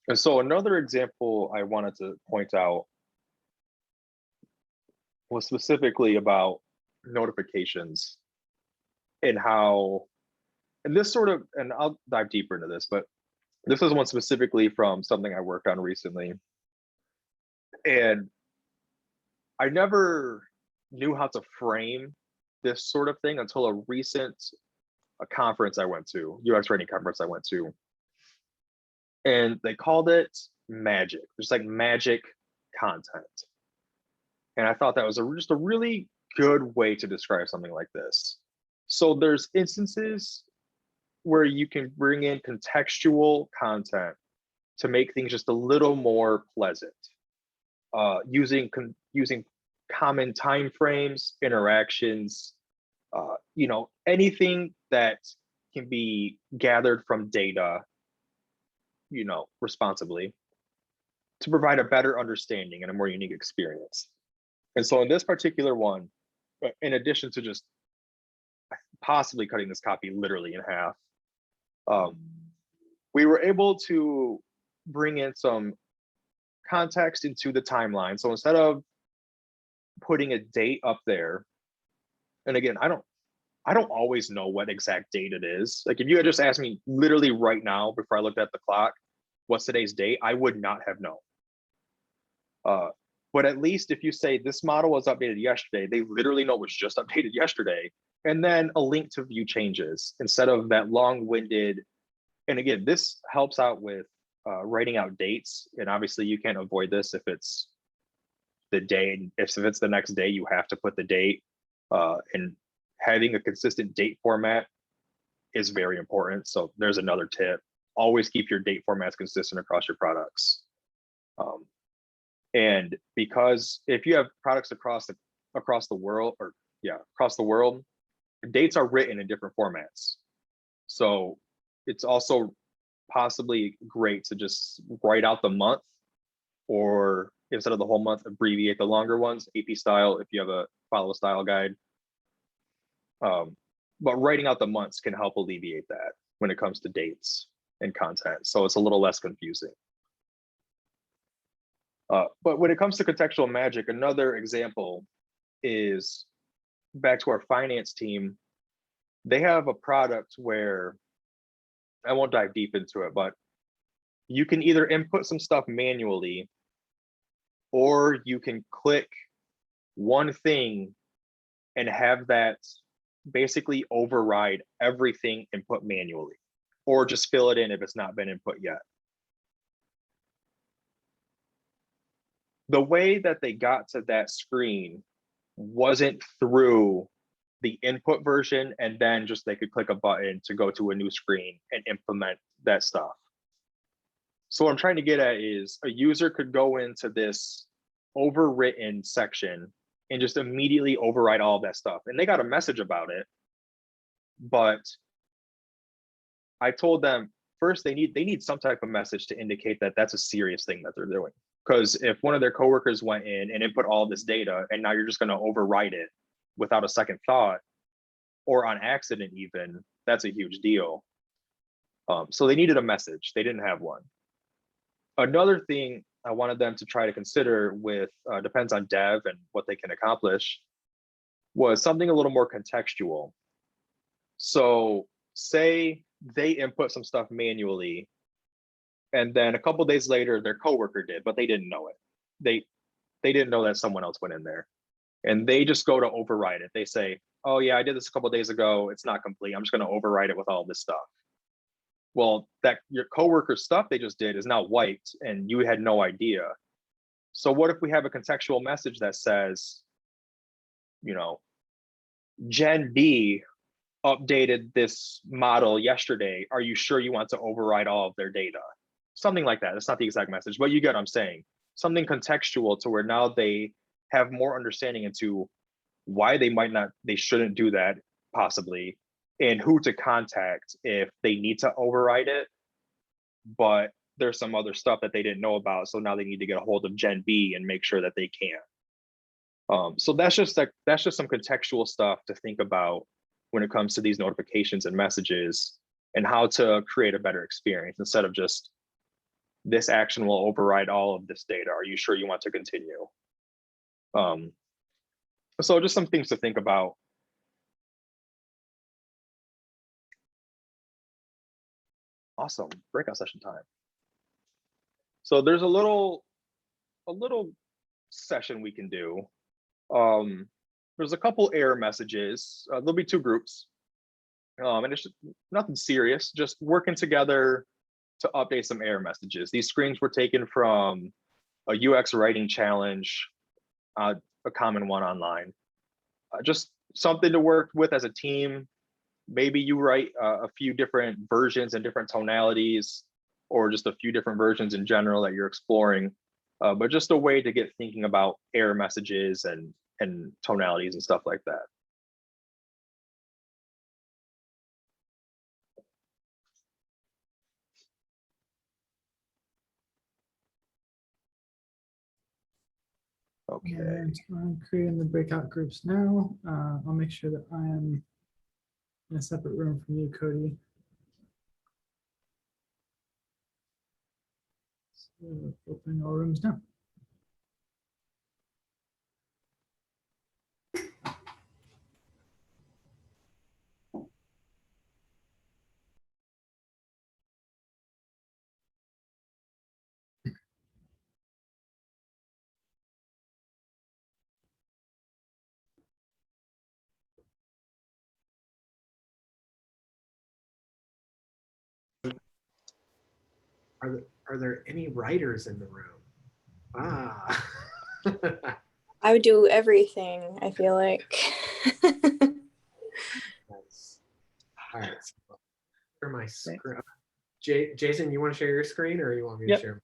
And so another example I wanted to point out was specifically about notifications and how, and this sort of, and I'll dive deeper into this, but this is one specifically from something I worked on recently. And I never knew how to frame this sort of thing until a conference I went to, UX writing conference I went to. And they called it magic, just like magic content. And I thought that was just a really good way to describe something like this. So there's instances where you can bring in contextual content to make things just a little more pleasant, using common timeframes, interactions, anything that can be gathered from data, responsibly, to provide a better understanding and a more unique experience. And so in this particular one, in addition to just possibly cutting this copy literally in half, we were able to bring in some context into the timeline. So instead of putting a date up there, and again, I don't always know what exact date it is. Like if you had just asked me literally right now before I looked at the clock, what's today's date, I would not have known. But at least if you say this model was updated yesterday, they literally know it was just updated yesterday. And then a link to view changes instead of that long-winded. And again, this helps out with writing out dates. And obviously you can't avoid this if it's the day. If it's the next day, you have to put the date. And having a consistent date format is very important. So there's another tip. Always keep your date formats consistent across your products. And because if you have products across the world, dates are written in different formats. So it's also possibly great to just write out the month, or instead of the whole month, abbreviate the longer ones, AP style, if you have a follow a style guide. But writing out the months can help alleviate that when it comes to dates and content. So it's a little less confusing. But when it comes to contextual magic, another example is back to our finance team. They have a product where, I won't dive deep into it, but you can either input some stuff manually, or you can click one thing and have that basically override everything input manually, or just fill it in if it's not been input yet. The way that they got to that screen wasn't through the input version and then just they could click a button to go to a new screen and implement that stuff. So what I'm trying to get at is a user could go into this overwritten section and just immediately override all of that stuff. And they got a message about it, but I told them first they need some type of message to indicate that that's a serious thing that they're doing. Because if one of their coworkers went in and input all this data and now you're just going to overwrite it without a second thought or on accident even, that's a huge deal. So they needed a message. They didn't have one. Another thing I wanted them to try to consider with, depends on dev and what they can accomplish, was something a little more contextual. So say they input some stuff manually, and then a couple days later, their coworker did, but they didn't know it. They didn't know that someone else went in there, and they just go to override it. They say, "Oh yeah, I did this a couple days ago. It's not complete. I'm just going to override it with all this stuff." Well, that your coworker's stuff they just did is now wiped, and you had no idea. So what if we have a contextual message that says, Gen B updated this model yesterday. Are you sure you want to override all of their data? Something like that. It's not the exact message, but you get what I'm saying. Something contextual to where now they have more understanding into why they shouldn't do that possibly, and who to contact if they need to override it, but there's some other stuff that they didn't know about. So now they need to get a hold of Gen B and make sure that they can. So that's just some contextual stuff to think about when it comes to these notifications and messages, and how to create a better experience instead of just this action will override all of this data. Are you sure you want to continue? So just some things to think about. Awesome, breakout session time. So there's a little session we can do. There's a couple error messages. There'll be two groups, and it's nothing serious, just working together to update some error messages. These screens were taken from a UX writing challenge, a common one online. Just something to work with as a team, maybe you write a few different versions and different tonalities, or just a few different versions in general that you're exploring, but just a way to get thinking about error messages and tonalities and stuff like that. Okay. And I'm creating the breakout groups now. I'll make sure that I am in a separate room from you, Cody. So opening all rooms now. Are there any writers in the room? Ah. I would do everything, I feel like. Nice. All right. So share my screen. Jason, you want to share your screen, or you want me to Yep. share?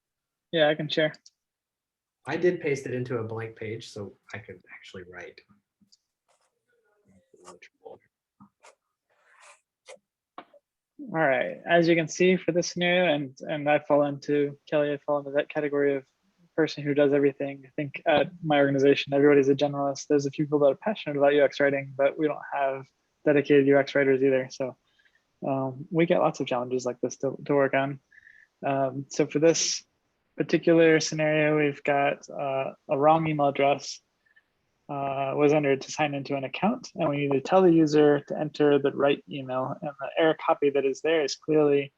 Yeah, I can share. I did paste it into a blank page, so I could actually write. All right, as you can see for this scenario, and I fall into, Kelly, I fall into that category of person who does everything. I think at my organization, everybody's a generalist. There's a few people that are passionate about UX writing, but we don't have dedicated UX writers either. So we get lots of challenges like this to work on. So for this particular scenario, we've got a wrong email address was entered to sign into an account, and we need to tell the user to enter the right email, and the error copy that is there is clearly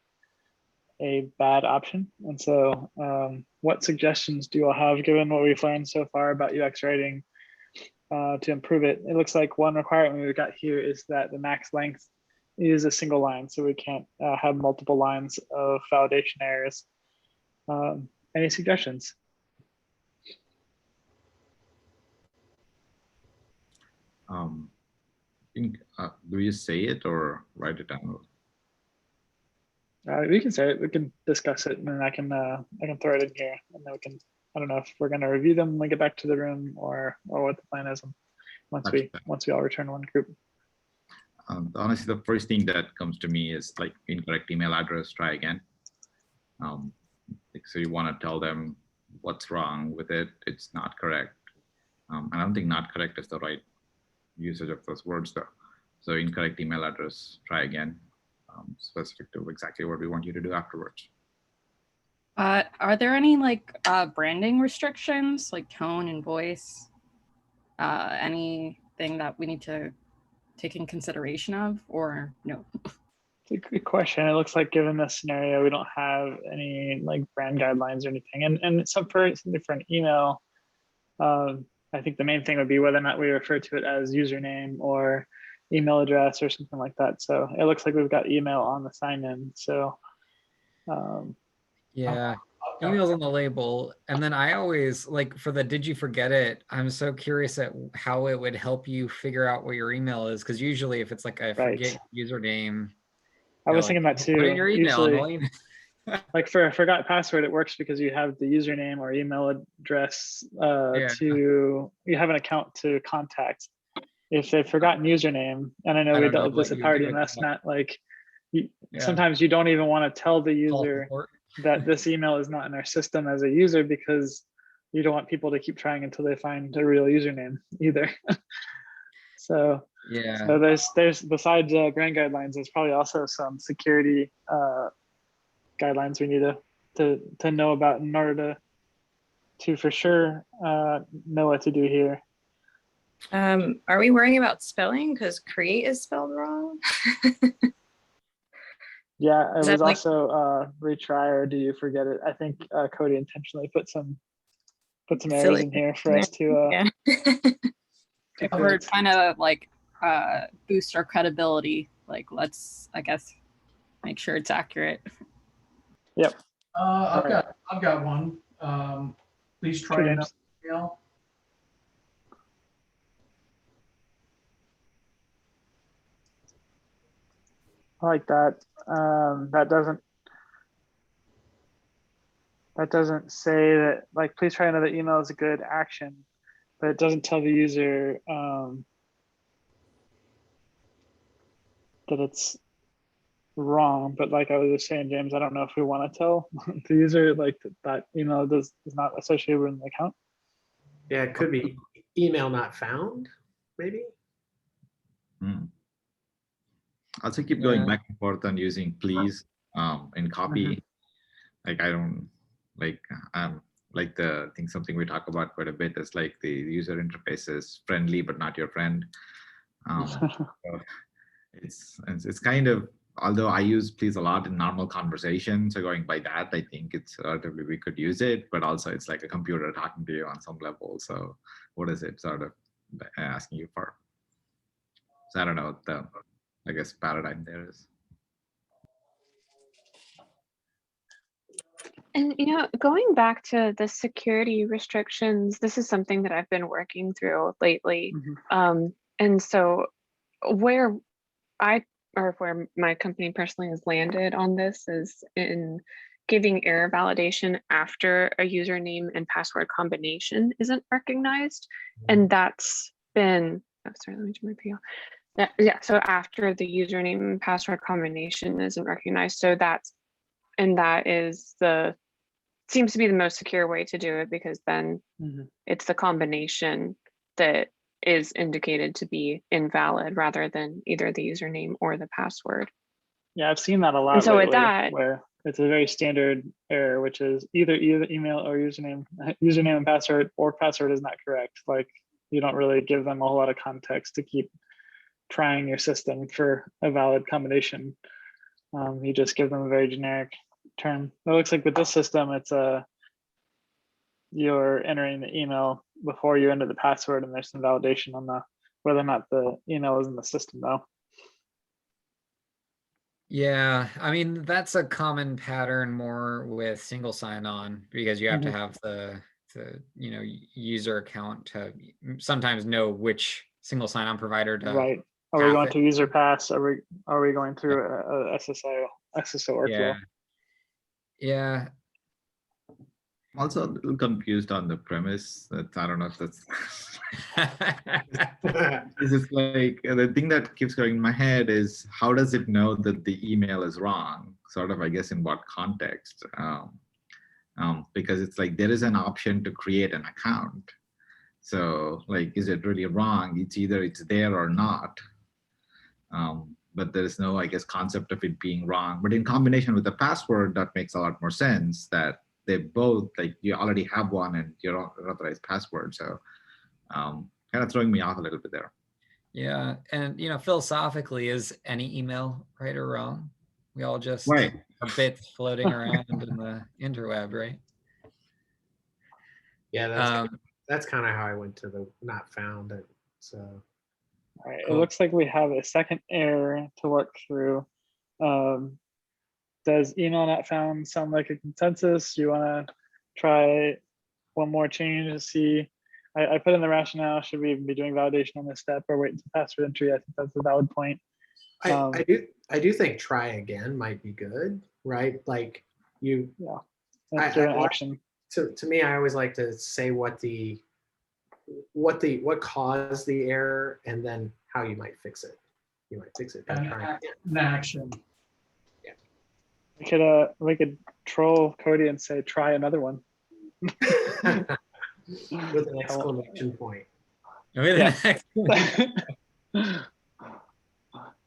a bad option. And so what suggestions do you all have, given what we've learned so far about UX writing, to improve it? It looks like one requirement we've got here is that the max length is a single line, so we can't have multiple lines of validation errors. Any suggestions? Do you say it or write it down? We can say it. We can discuss it, and then I can throw it in here, and then we can. I don't know if we're going to review them when we get back to the room, or what the plan is once we all return one group. Honestly, the first thing that comes to me is like incorrect email address. Try again. So you want to tell them what's wrong with it. It's not correct. I don't think "not correct" is the right usage of those words though. So incorrect email address. Try again. Specific to exactly what we want you to do afterwards. Are there any like branding restrictions, like tone and voice? Anything that we need to take in consideration of, or no? It's a good question. It looks like, given this scenario, we don't have any like brand guidelines or anything. And so for an email, I think the main thing would be whether or not we refer to it as username or email address or something like that. So it looks like we've got email on the sign-in. So yeah, email's on the label. And then I always, like, for the did you forget it, I'm so curious at how it would help you figure out what your email is, because usually if it's like a forget username, I was thinking that too. Put in your email. Usually, like for a forgot password, it works because you have the username or email address to, you have an account to contact. If they've forgotten username, and I know we dealt with this at Party Mess, Matt, like sometimes you don't even want to tell the user that this email is not in our system as a user, because you don't want people to keep trying until they find a real username either. So there's besides brand guidelines, there's probably also some security guidelines we need to know about in order to for sure know what to do here. Are we worrying about spelling? Because create is spelled wrong. Yeah, it was also retry or do you forget it. I think Cody intentionally put some errors in here for us to. We're trying to like boost our credibility. Like, let's, I guess, make sure it's accurate. Yep. I've got one. Please try another email. I like that. That doesn't say that, like, please try another email is a good action, but it doesn't tell the user that it's wrong. But like I was just saying, James, I don't know if we want to tell the user like that email is not associated with an account. Yeah, it could be email not found, maybe. Also keep going back and forth on using please in copy. Like I don't like the thing, something we talk about quite a bit is like the user interface is friendly but not your friend. So it's kind of, although I use please a lot in normal conversation, so going by that, I think it's relatively we could use it, but also it's like a computer talking to you on some level. So what is it sort of asking you for? So I don't know what the, I guess, paradigm there is. And, going back to the security restrictions, this is something that I've been working through lately. And so where my company personally has landed on this is in giving error validation after a username and password combination isn't recognized. And that's been, oh, sorry, let me turn my PO. Yeah, so after the username and password combination isn't recognized, so that seems to be the most secure way to do it, because then it's the combination that is indicated to be invalid rather than either the username or the password. Yeah, I've seen that a lot. And so lately, with that, where it's a very standard error, which is either email or username and password, or password is not correct. Like you don't really give them a whole lot of context to keep trying your system for a valid combination. You just give them a very generic term. It looks like with this system, it's you're entering the email before you enter the password, and there's some validation on whether or not the email is in the system though. Yeah, I mean, that's a common pattern more with single sign-on, because you have to have the user account to sometimes know which single sign-on provider to. Right. Are we going to user pass? Are we going through a SSO workflow? Yeah. I'm also a little confused on the premise. That I don't know if that's. This is like the thing that keeps going in my head is how does it know that the email is wrong? Sort of, I guess, in what context? Because it's like there is an option to create an account. So, like, is it really wrong? It's either it's there or not. But there is no, I guess, concept of it being wrong. But in combination with the password, that makes a lot more sense. That they both, like, you already have one and your authorized password. So kind of throwing me off a little bit there. Yeah, and philosophically, is any email right or wrong? We all just right. are bits floating around in the interweb, right? Yeah, that's kind of how I went to the not found it. So, all right, cool. It looks like we have a second error to work through. Does email not found sound like a consensus? You want to try one more change to see? I put in the rationale. Should we even be doing validation on this step or wait until password entry? I think that's a valid point. I do think try again might be good, right? Like you. Yeah. That's an option. To me, I always like to say what caused the error and then how you might fix it. You might fix it by trying an action. Yeah. We could troll Cody and say try another one. With an exclamation point. Yeah.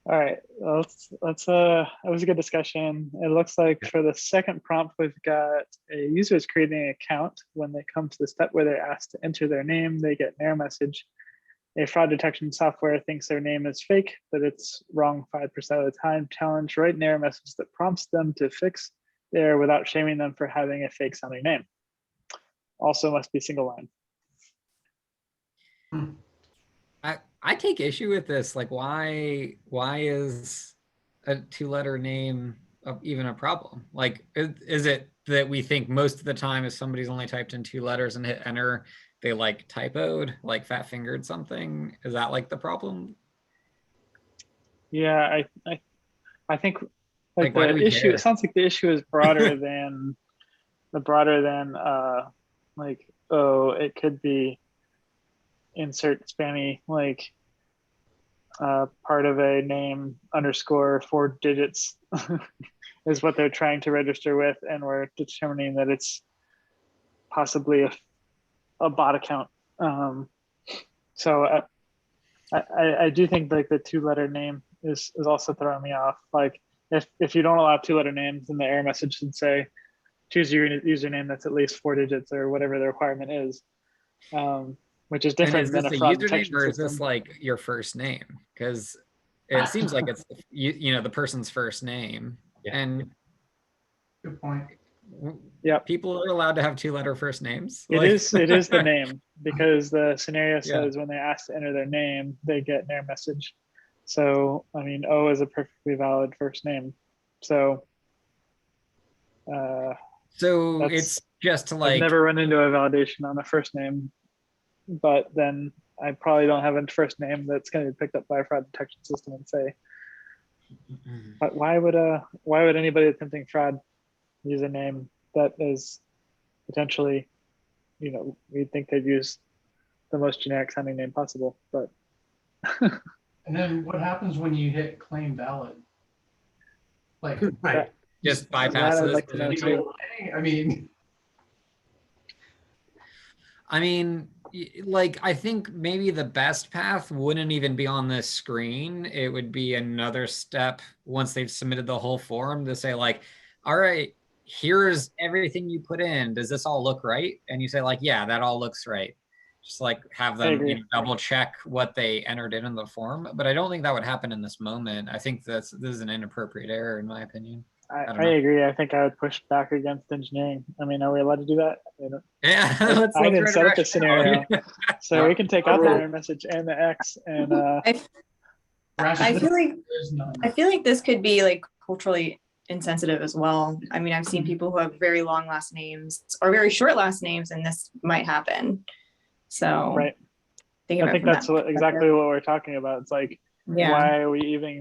All right, let's that was a good discussion. It looks like for the second prompt, we've got a user is creating an account. When they come to the step where they're asked to enter their name, they get an error message. A fraud detection software thinks their name is fake, but it's wrong 5% of the time. Challenge, write an error message that prompts them to fix the error without shaming them for having a fake sounding name. Also must be single line. I take issue with this. Like, why is a 2-letter name even a problem? Like, is it that we think most of the time if somebody's only typed in 2 letters and hit enter, they like typoed, like fat fingered something? Is that like the problem? Yeah, I think Like, why do the we issue, care? it sounds like the issue is broader than like, oh, it could be insert spammy, like part of a name underscore 4 digits is what they're trying to register with, and we're determining that it's possibly a bot account. So I do think like the 2-letter name is also throwing me off. Like if you don't allow 2-letter names, then the error message should say choose your username that's at least 4 digits or whatever the requirement is, which is And different is than this a a fraud username detection or is system. this like your first name? Because it seems like it's you know, the person's first name. Yeah. And Good point. Yep. people are allowed to have 2-letter first names. It is the name, because the scenario Yeah. says when they ask to enter their name, they get an error message. So I mean, O is a perfectly valid first name. So So that's- it's just to I've like, never run into a validation on a first name, but then I probably don't have a first name that's going to be picked up by a fraud detection system and say, but why would anybody attempting fraud use a name that is potentially, you know, we'd think they'd use the most generic sounding name possible, but And then what happens when you hit claim valid? Like, Right. just that I'd bypass this. like to know you too. know, I mean, Like, I think maybe the best path wouldn't even be on this screen. It would be another step once they've submitted the whole form to say like, all right, here's everything you put in. Does this all look right? And you say like, yeah, that all looks right. Just like have them, you know, double check what they entered in the form. But I don't think that would happen in this moment. I think this is an inappropriate error in my opinion. I don't know. agree. I think I would push back against engineering. I mean, are we allowed to do that? Yeah, I didn't set up the scenario, so we can take out the Yeah. error message and the X, and I feel like this could be like culturally insensitive as well. I mean, I've seen people who have very long last names or very short last names, and this might happen. So right. I think that's exactly what we're talking about. It's like, why are we even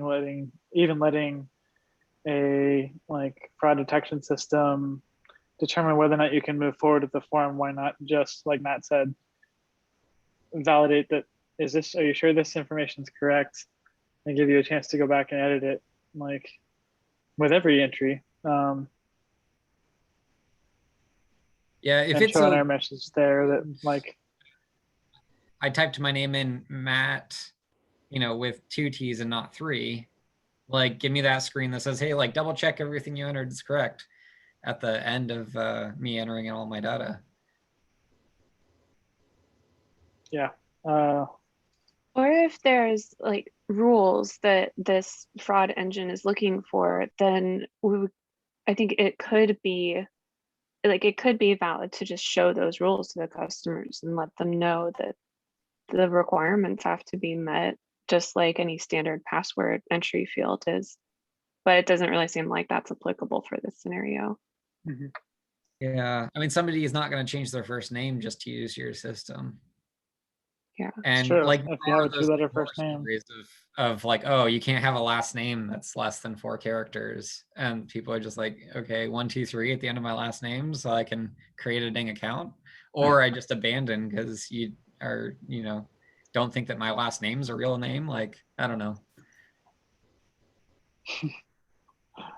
letting a like fraud detection system determine whether or not you can move forward with the form? Why not just, like Matt said, validate that, are you sure this information is correct, and give you a chance to go back and edit it, like with every entry. Yeah, if and it's show an error message there that like, I typed my name in Matt, you know, with 2 T's and not 3. Like, give me that screen that says, hey, like double check everything you entered is correct at the end of me entering in all my data. Yeah. Or if there's like rules that this fraud engine is looking for, then I think it could be valid to just show those rules to the customers and let them know that the requirements have to be met, just like any standard password entry field is. But it doesn't really seem like that's applicable for this scenario. Mm-hmm. Yeah, I mean, somebody is not going to change their first name just to use your system. Yeah, and true. like If you have a 2-letter first name, of like, oh, you can't have a last name that's less than 4 characters, and people are just like, okay, 1, 2, 3 at the end of my last name, so I can create a dang account, or I just abandon because you are, you know, don't think that my last name's a real name. Like, I don't know.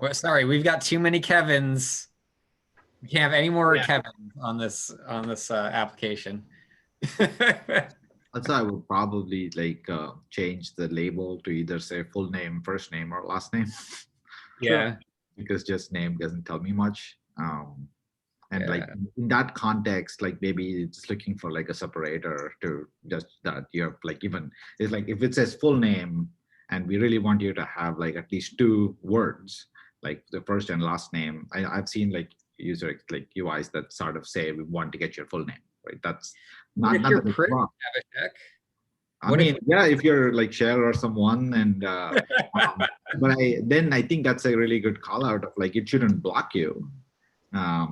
Well, sorry, we've got too many Kevins. We can't have any more Kevins on this application. That's why I would probably like change the label to either say full name, first name, or last name. Yeah. Because just name doesn't tell me much. And like in that context, like maybe it's looking for like a separator to just that you have like, even it's like if it says full name and we really want you to have like at least 2 words, like the first and last name. I've seen like user like UIs that sort of say we want to get your full name, right? That's not if you're pretty, I mean, yeah, if you're like Cher or someone, and but then I think that's a really good call out of like, it shouldn't block you.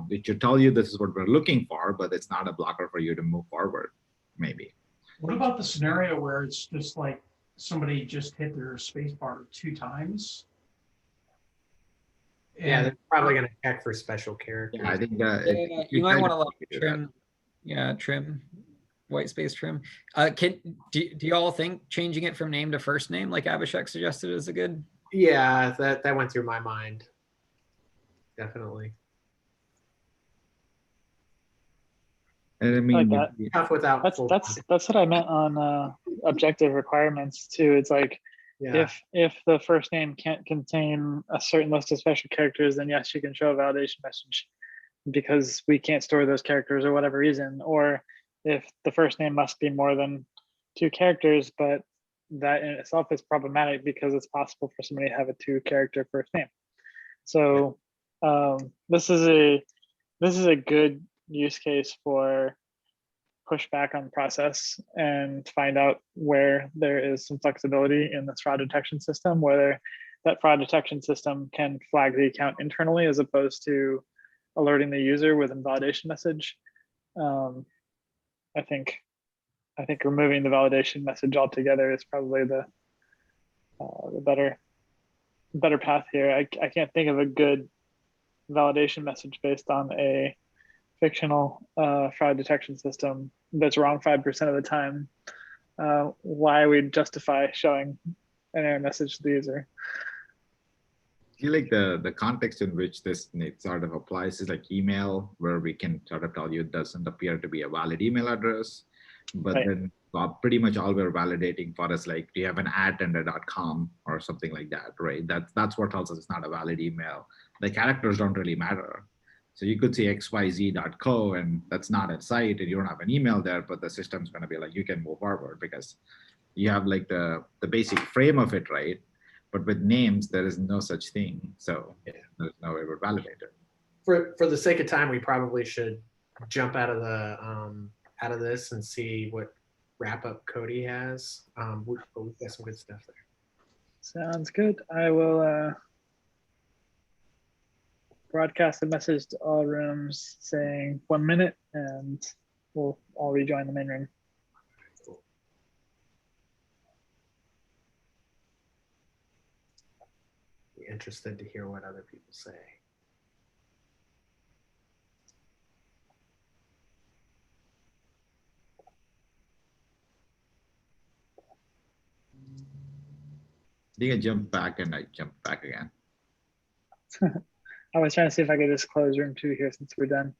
It should tell you this is what we're looking for, but it's not a blocker for you to move forward, maybe. What about the scenario where it's just like somebody just hit their space bar 2 times Yeah, And they're probably going to check for special characters. Yeah, I think Yeah, you might want to like trim, yeah, trim, white space trim. Do you all think changing it from name to first name, like Abhishek suggested, is a good? Yeah, that went through my mind. Definitely. And I like mean, that. Tough without That's full that's what I meant on objective requirements too. It's like yeah. if the first name can't contain a certain list of special characters, then yes, you can show a validation message because we can't store those characters or whatever reason. Or if the first name must be more than 2 characters, but that in itself is problematic because it's possible for somebody to have a 2-character first name. So this is a good use case for push back on process and find out where there is some flexibility in this fraud detection system, whether that fraud detection system can flag the account internally as opposed to alerting the user with a validation message. I think removing the validation message altogether is probably the better path here. I can't think of a good validation message based on a fictional fraud detection system that's wrong 5% of the time. Why we justify showing an error message to the user. I feel like the context in which this sort of applies is like email, where we can sort of tell you it doesn't appear to be a valid email address, but Right. then pretty much all we're validating for us, like, do you have an @ and a .com or something like that, right? That's what tells us it's not a valid email. The characters don't really matter. So you could say xyz.co and that's not a site and you don't have an email there, but the system's going to be like, you can move forward because you have like the basic frame of it, right? But with names, there is no such thing. So there's no way we're validated. For the sake of time, we probably should jump out of this and see what wrap up Cody has. We've got some good stuff there. Sounds good. I will broadcast a message to all rooms saying 1 minute and we'll all rejoin the main room. Cool. Be interested to hear what other people say. I think I jumped back and I jumped back again. I was trying to see if I could just close room 2 here since we're done.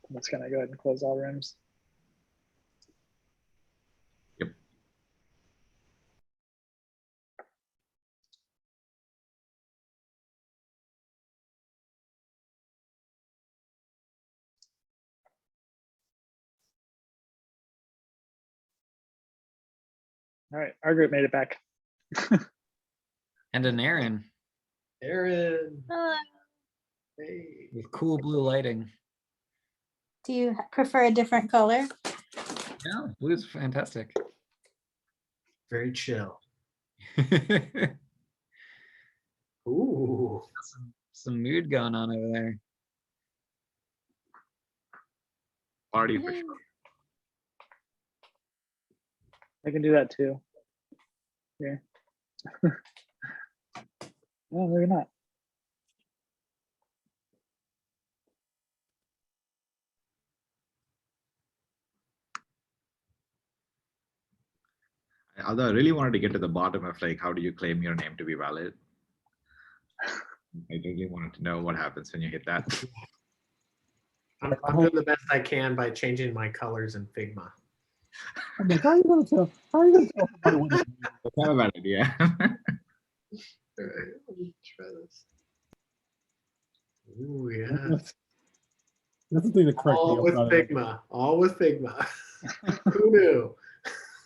I'm just gonna go ahead and close all rooms. Yep. All right, our group made it back. And an Aaron Aaron. Hello. Hey. with cool blue lighting. Do you prefer a different color? Yeah, blue's fantastic. Very chill. Ooh. Some mood going on over there. Party for sure. I can do that too. Yeah. No, maybe not. Although I really wanted to get to the bottom of like, how do you claim your name to be valid? I really wanted to know what happens when you hit that. I'm doing the best I can by changing my colors in Figma. I mean, how are you going to tell? How are you going to tell somebody what it is? That's not a bad idea. All right, let me try this. Ooh, yeah. That's the thing that correct All me. with about it. Figma. All with Figma. Who knew?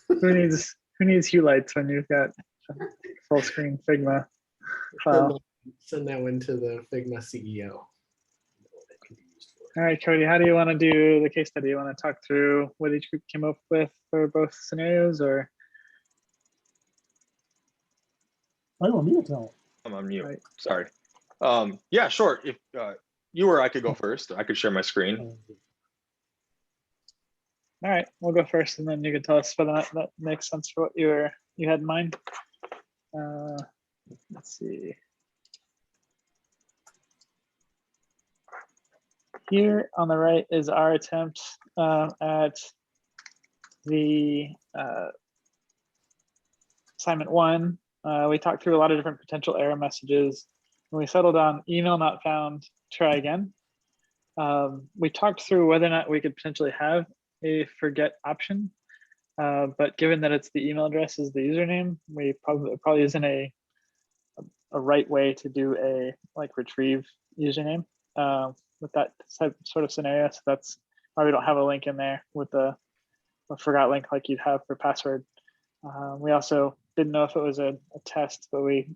Who needs hue lights when you've got full screen Figma file? Send that one to the Figma CEO. All right, Cody, how do you want to do the case study? You want to talk through what each group came up with for both scenarios, or? I want me to tell. I'm on mute. Right. Sorry. Yeah, sure. If you or I could go first, I could share my screen. All right, we'll go first, and then you can tell us whether or not that makes sense for what you had in mind. Let's see. Here on the right is our attempt at the assignment 1. We talked through a lot of different potential error messages, and we settled on email not found, try again. We talked through whether or not we could potentially have a forget option, but given that it's the email address is the username, we probably isn't a right way to do a like retrieve username with that sort of scenario. So that's why we don't have a link in there with a forgot link like you'd have for password. We also didn't know if it was a test, but we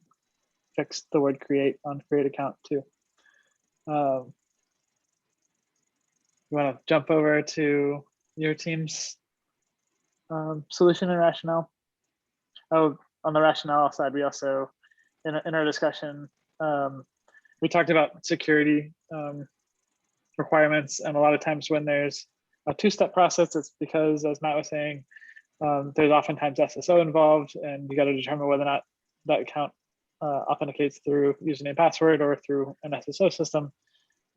fixed the word create on create account too. You want to jump over to your team's solution and rationale? Oh, on the rationale side, we also, in our discussion, we talked about security requirements, and a lot of times when there's a two-step process, it's because, as Matt was saying, there's oftentimes SSO involved, and you got to determine whether or not that account authenticates through username password or through an SSO system.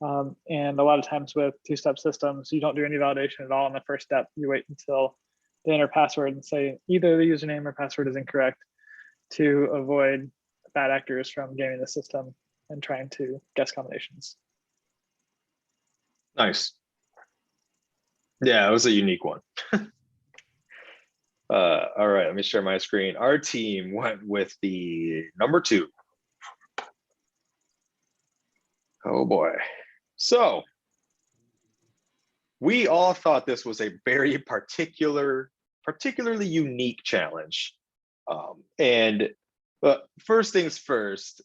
And a lot of times with two-step systems, you don't do any validation at all in the first step. You wait until they enter password and say either the username or password is incorrect to avoid bad actors from gaming the system and trying to guess combinations. Nice. Yeah, it was a unique one. All right, let me share my screen. Our team went with the number 2. Oh boy. So we all thought this was a very particularly unique challenge. But first things first,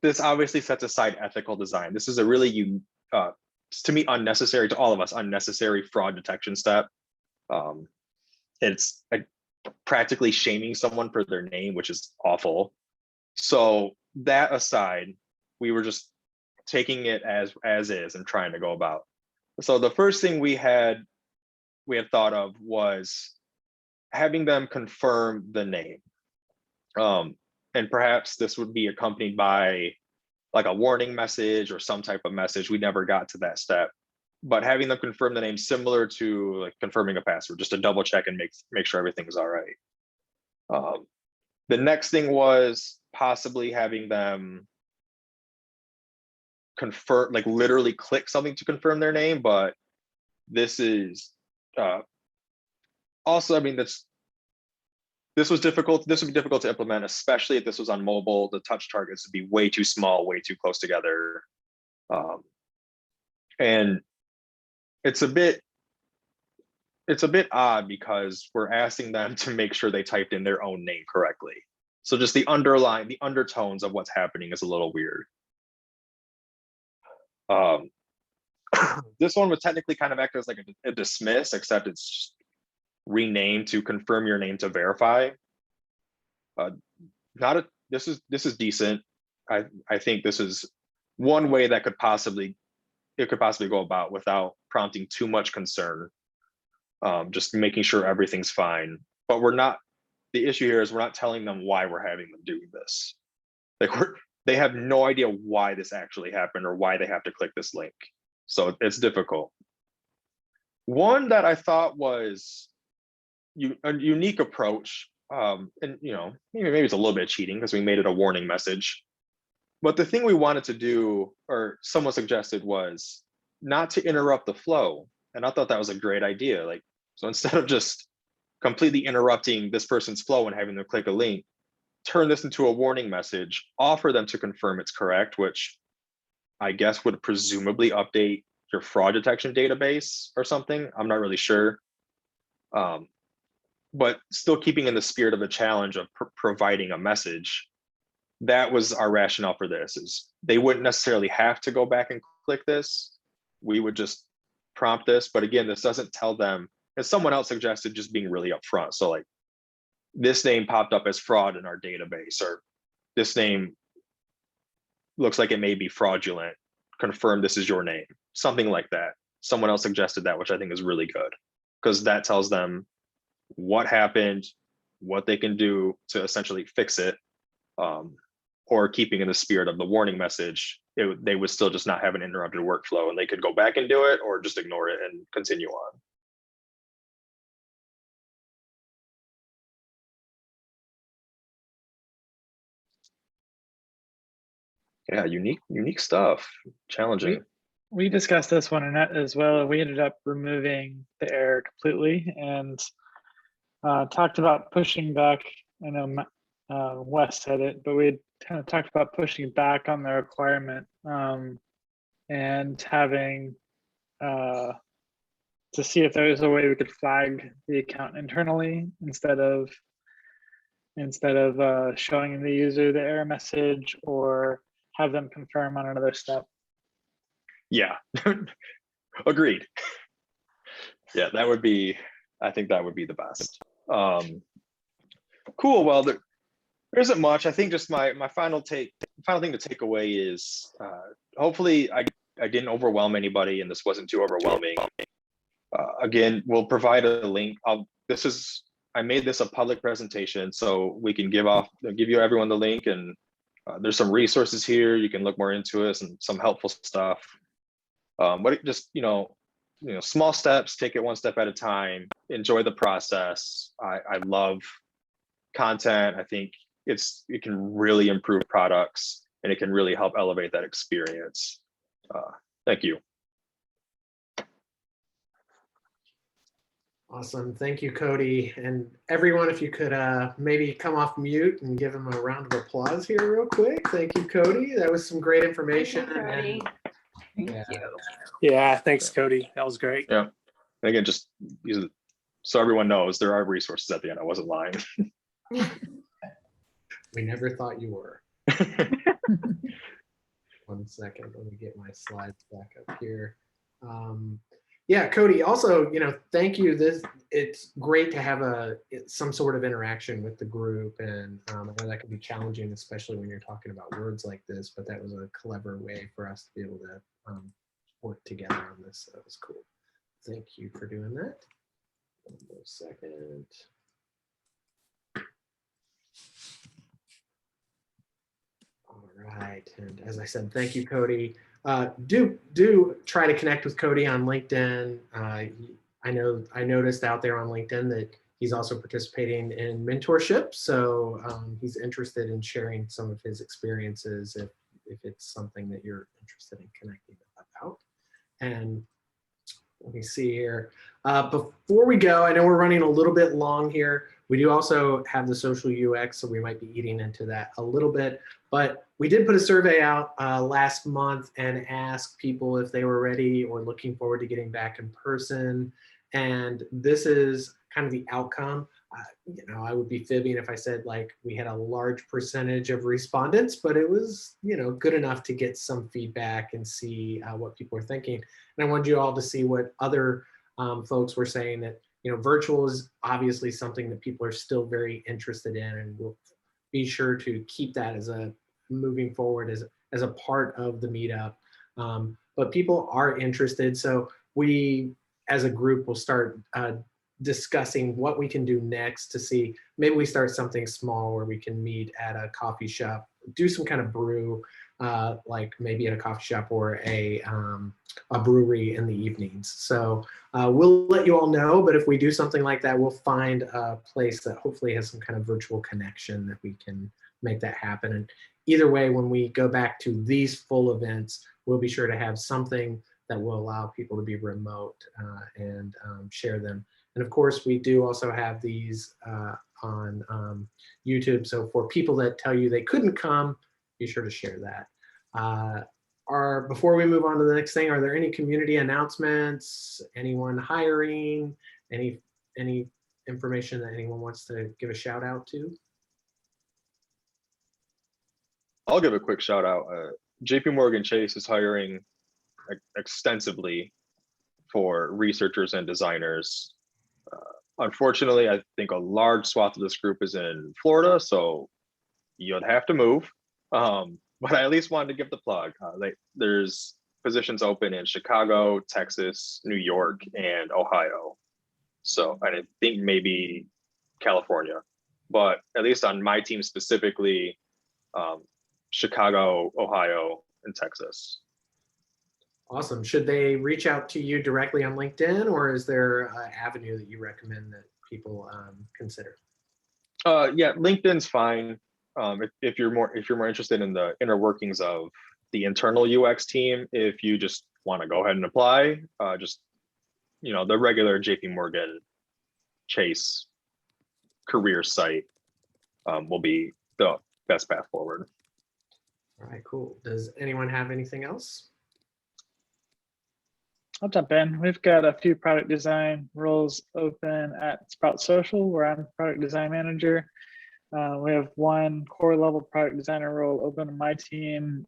this obviously sets aside ethical design. This is a really, to me, unnecessary, to all of us, unnecessary fraud detection step. It's practically shaming someone for their name, which is awful. So that aside, we were just taking it as is and trying to go about. So the first thing we had thought of was having them confirm the name. And perhaps this would be accompanied by like a warning message or some type of message. We never got to that step, but having them confirm the name similar to like confirming a password, just to double check and make sure everything's all right. The next thing was possibly having them confirm, like literally click something to confirm their name, but this is also, I mean, this was difficult. This would be difficult to implement, especially if this was on mobile. The touch targets would be way too small, way too close together. And it's a bit odd because we're asking them to make sure they typed in their own name correctly. So just the undertones of what's happening is a little weird. This one would technically kind of act as like a dismiss, except it's renamed to confirm your name to verify. This is decent. I think this is one way that could possibly go about without prompting too much concern. Just making sure everything's fine. But the issue here is we're not telling them why we're having them do this. Like they have no idea why this actually happened or why they have to click this link. So it's difficult. One that I thought was a unique approach, and maybe it's a little bit cheating because we made it a warning message. But the thing we wanted to do, or someone suggested, was not to interrupt the flow. And I thought that was a great idea. Like, so instead of just completely interrupting this person's flow and having them click a link, turn this into a warning message, offer them to confirm it's correct, which I guess would presumably update your fraud detection database or something. I'm not really sure. But still keeping in the spirit of the challenge of providing a message. That was our rationale for this, is they wouldn't necessarily have to go back and click this. We would just prompt this. But again, this doesn't tell them, as someone else suggested, just being really upfront. So like, this name popped up as fraud in our database, or this name looks like it may be fraudulent. Confirm this is your name, something like that. Someone else suggested that, which I think is really good, because that tells them what happened, what they can do to essentially fix it, or keeping in the spirit of the warning message, they would still just not have an interrupted workflow, and they could go back and do it or just ignore it and continue on. Yeah, unique stuff, challenging. We discussed this one as well. We ended up removing the error completely and talked about pushing back. I know Wes said it, but we kind of talked about pushing back on the requirement and having to see if there was a way we could flag the account internally instead of showing the user the error message, or have them confirm on another step. Yeah, agreed. Yeah, that would be, I think that would be the best. Cool, well, there isn't much. I think just my final thing to take away is hopefully I didn't overwhelm anybody and this wasn't too overwhelming. Again, we'll provide a link. I made this a public presentation, so we can give you everyone the link, and there's some resources here. You can look more into it and some helpful stuff. But just, small steps, take it one step at a time, enjoy the process. I love content. I think it can really improve products, and it can really help elevate that experience. Thank you. Awesome. Thank you, Cody. And everyone, if you could maybe come off mute and give him a round of applause here real quick. Thank you, Cody. That was some great information. Thank you, Cody. Thank you. Yeah, thanks, Cody. That was great. Yeah. And again, just so everyone knows, there are resources at the end. I wasn't lying. We never thought you were. 1 second, let me get my slides back up here. Yeah, Cody, also, thank you. It's great to have some sort of interaction with the group, and I know that can be challenging, especially when you're talking about words like this, but that was a clever way for us to be able to work together on this. So that was cool. Thank you for doing that. 1 more second. All right, and as I said, thank you, Cody. Do try to connect with Cody on LinkedIn. I noticed out there on LinkedIn that he's also participating in mentorship, so he's interested in sharing some of his experiences if it's something that you're interested in connecting about. And let me see here. Before we go, I know we're running a little bit long here. We do also have the social UX, so we might be eating into that a little bit. But we did put a survey out last month and asked people if they were ready or looking forward to getting back in person. And this is kind of the outcome. I would be fibbing if I said like we had a large percentage of respondents, but it was good enough to get some feedback and see what people are thinking. And I wanted you all to see what other folks were saying, that virtual is obviously something that people are still very interested in, and we'll be sure to keep that as a moving forward as a part of the meetup. But people are interested, so we as a group will start discussing what we can do next to see, maybe we start something small where we can meet at a coffee shop, do some kind of brew, like maybe at a coffee shop or a brewery in the evenings. So we'll let you all know, but if we do something like that, we'll find a place that hopefully has some kind of virtual connection that we can make that happen. And either way, when we go back to these full events, we'll be sure to have something that will allow people to be remote and share them. And of course, we do also have these on YouTube. So for people that tell you they couldn't come, be sure to share that. Before we move on to the next thing, are there any community announcements? Anyone hiring? Any information that anyone wants to give a shout out to? I'll give a quick shout out. JP Morgan Chase is hiring extensively for researchers and designers. Unfortunately, I think a large swath of this group is in Florida, so you'd have to move. But I at least wanted to give the plug. There's positions open in Chicago, Texas, New York, and Ohio. So I think maybe California. But at least on my team specifically, Chicago, Ohio, and Texas. Awesome. Should they reach out to you directly on LinkedIn, or is there an avenue that you recommend that people consider? Yeah, LinkedIn's fine. If you're more interested in the inner workings of the internal UX team, if you just want to go ahead and apply, just the regular JP Morgan Chase career site will be the best path forward. All right, cool. Does anyone have anything else? I'll jump in. We've got a few product design roles open at Sprout Social, where I'm product design manager. We have one core level product designer role open on my team.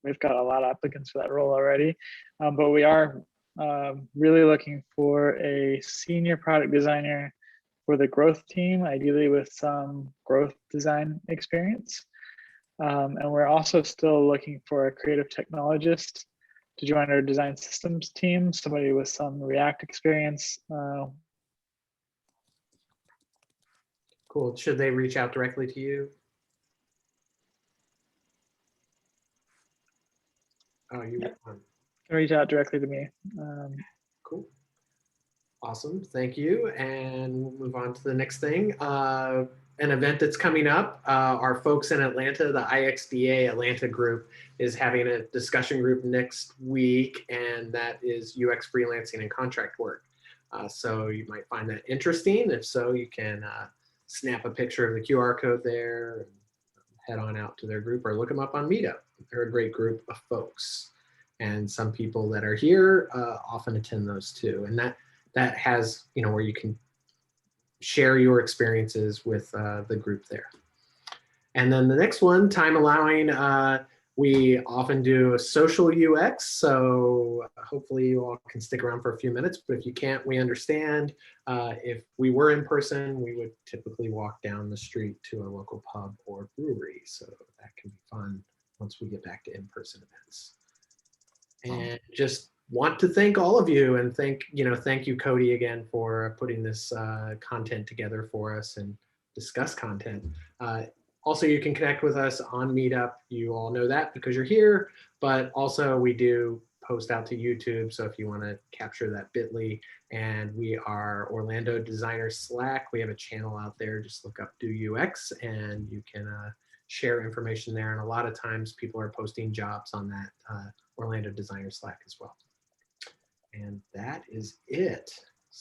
We've got a lot of applicants for that role already, but we are really looking for a senior product designer for the growth team, ideally with some growth design experience. And we're also still looking for a creative technologist to join our design systems team, somebody with some React experience. Cool. Should they reach out directly to you? Oh, you reach out directly to me. Cool. Awesome. Thank you. And we'll move on to the next thing. An event that's coming up. Our folks in Atlanta, the IXDA Atlanta group, is having a discussion group next week, and that is UX freelancing and contract work. So you might find that interesting. If so, you can snap a picture of the QR code there, and head on out to their group, or look them up on Meetup. They're a great group of folks. And some people that are here often attend those too. And that has, where you can share your experiences with the group there. And then the next one, time allowing, we often do a social UX. So hopefully you all can stick around for a few minutes, but if you can't, we understand. If we were in person, we would typically walk down the street to a local pub or brewery. So that can be fun once we get back to in-person events. And just want to thank all of you, and thank you, Cody, again for putting this content together for us and discuss content. Also, you can connect with us on Meetup. You all know that because you're here, but also we do post out to YouTube. So if you want to capture that bit.ly, and we are Orlando Designer Slack. We have a channel out there. Just look up Do UX, and you can share information there. And a lot of times people are posting jobs on that Orlando Designer Slack as well. And that is it.